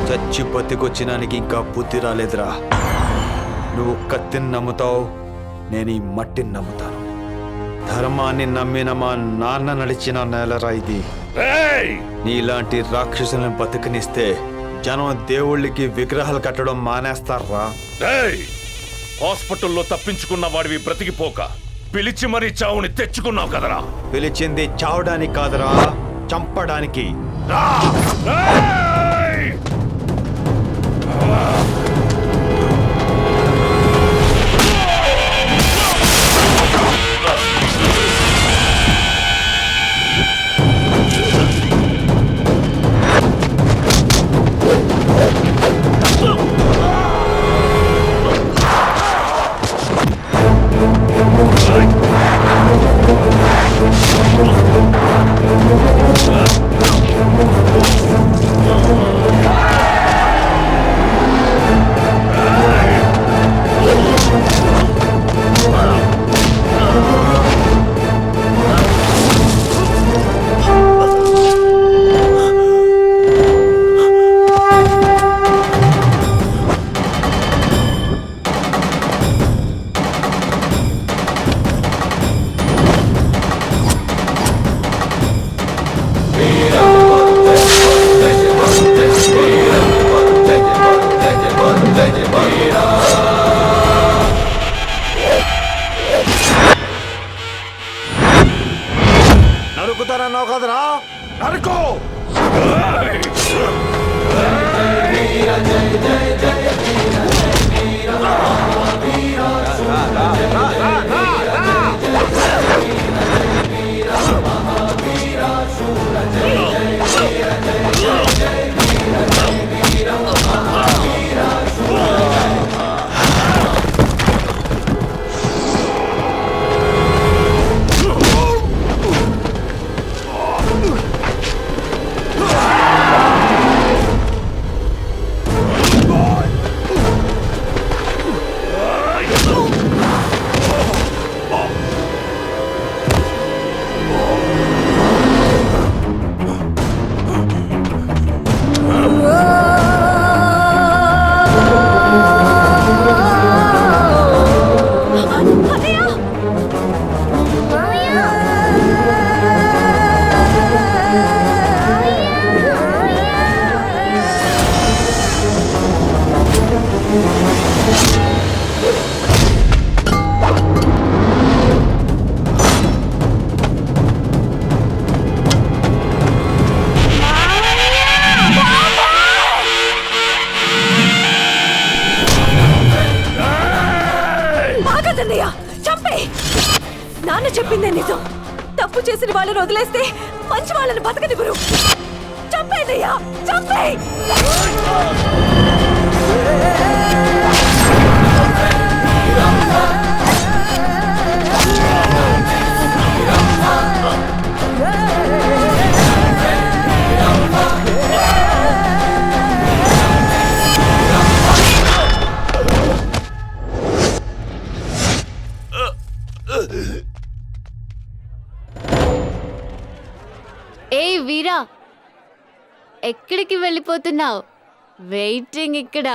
చచ్చి బతికొచ్చినానికి ఇంకా బుద్ధి రాలేదురా. నువ్వు కత్తిని నమ్ముతావు, నేను ఈ మట్టిని నమ్ముతాను. ధర్మాన్ని నమ్మిన మా నాన్న నడిచిన నేలరా ఇది. నీలాంటి రాక్షసులను బతికనిస్తే జనం దేవుళ్ళకి విగ్రహాలు కట్టడం మానేస్తారా? హాస్పిటల్లో తప్పించుకున్న వాడివి బ్రతికిపోక పిలిచి మరీ చావుని తెచ్చుకున్నావు కదరా. పిలిచింది చావడానికి కాదురా, చంపడానికి. నరుకుతారన్నావు కదరా, నరుకో. నాన్న చెప్పిందే నిజం. తప్పు చేసిన వాళ్ళని వదిలేస్తే మంచి వాళ్ళని బతకనివ్వరు. చంపేనయ్యా, చంపే. ఏయ్ వీరా, ఎక్కడికి వెళ్ళిపోతున్నావు? వెయిటింగ్ ఇక్కడ.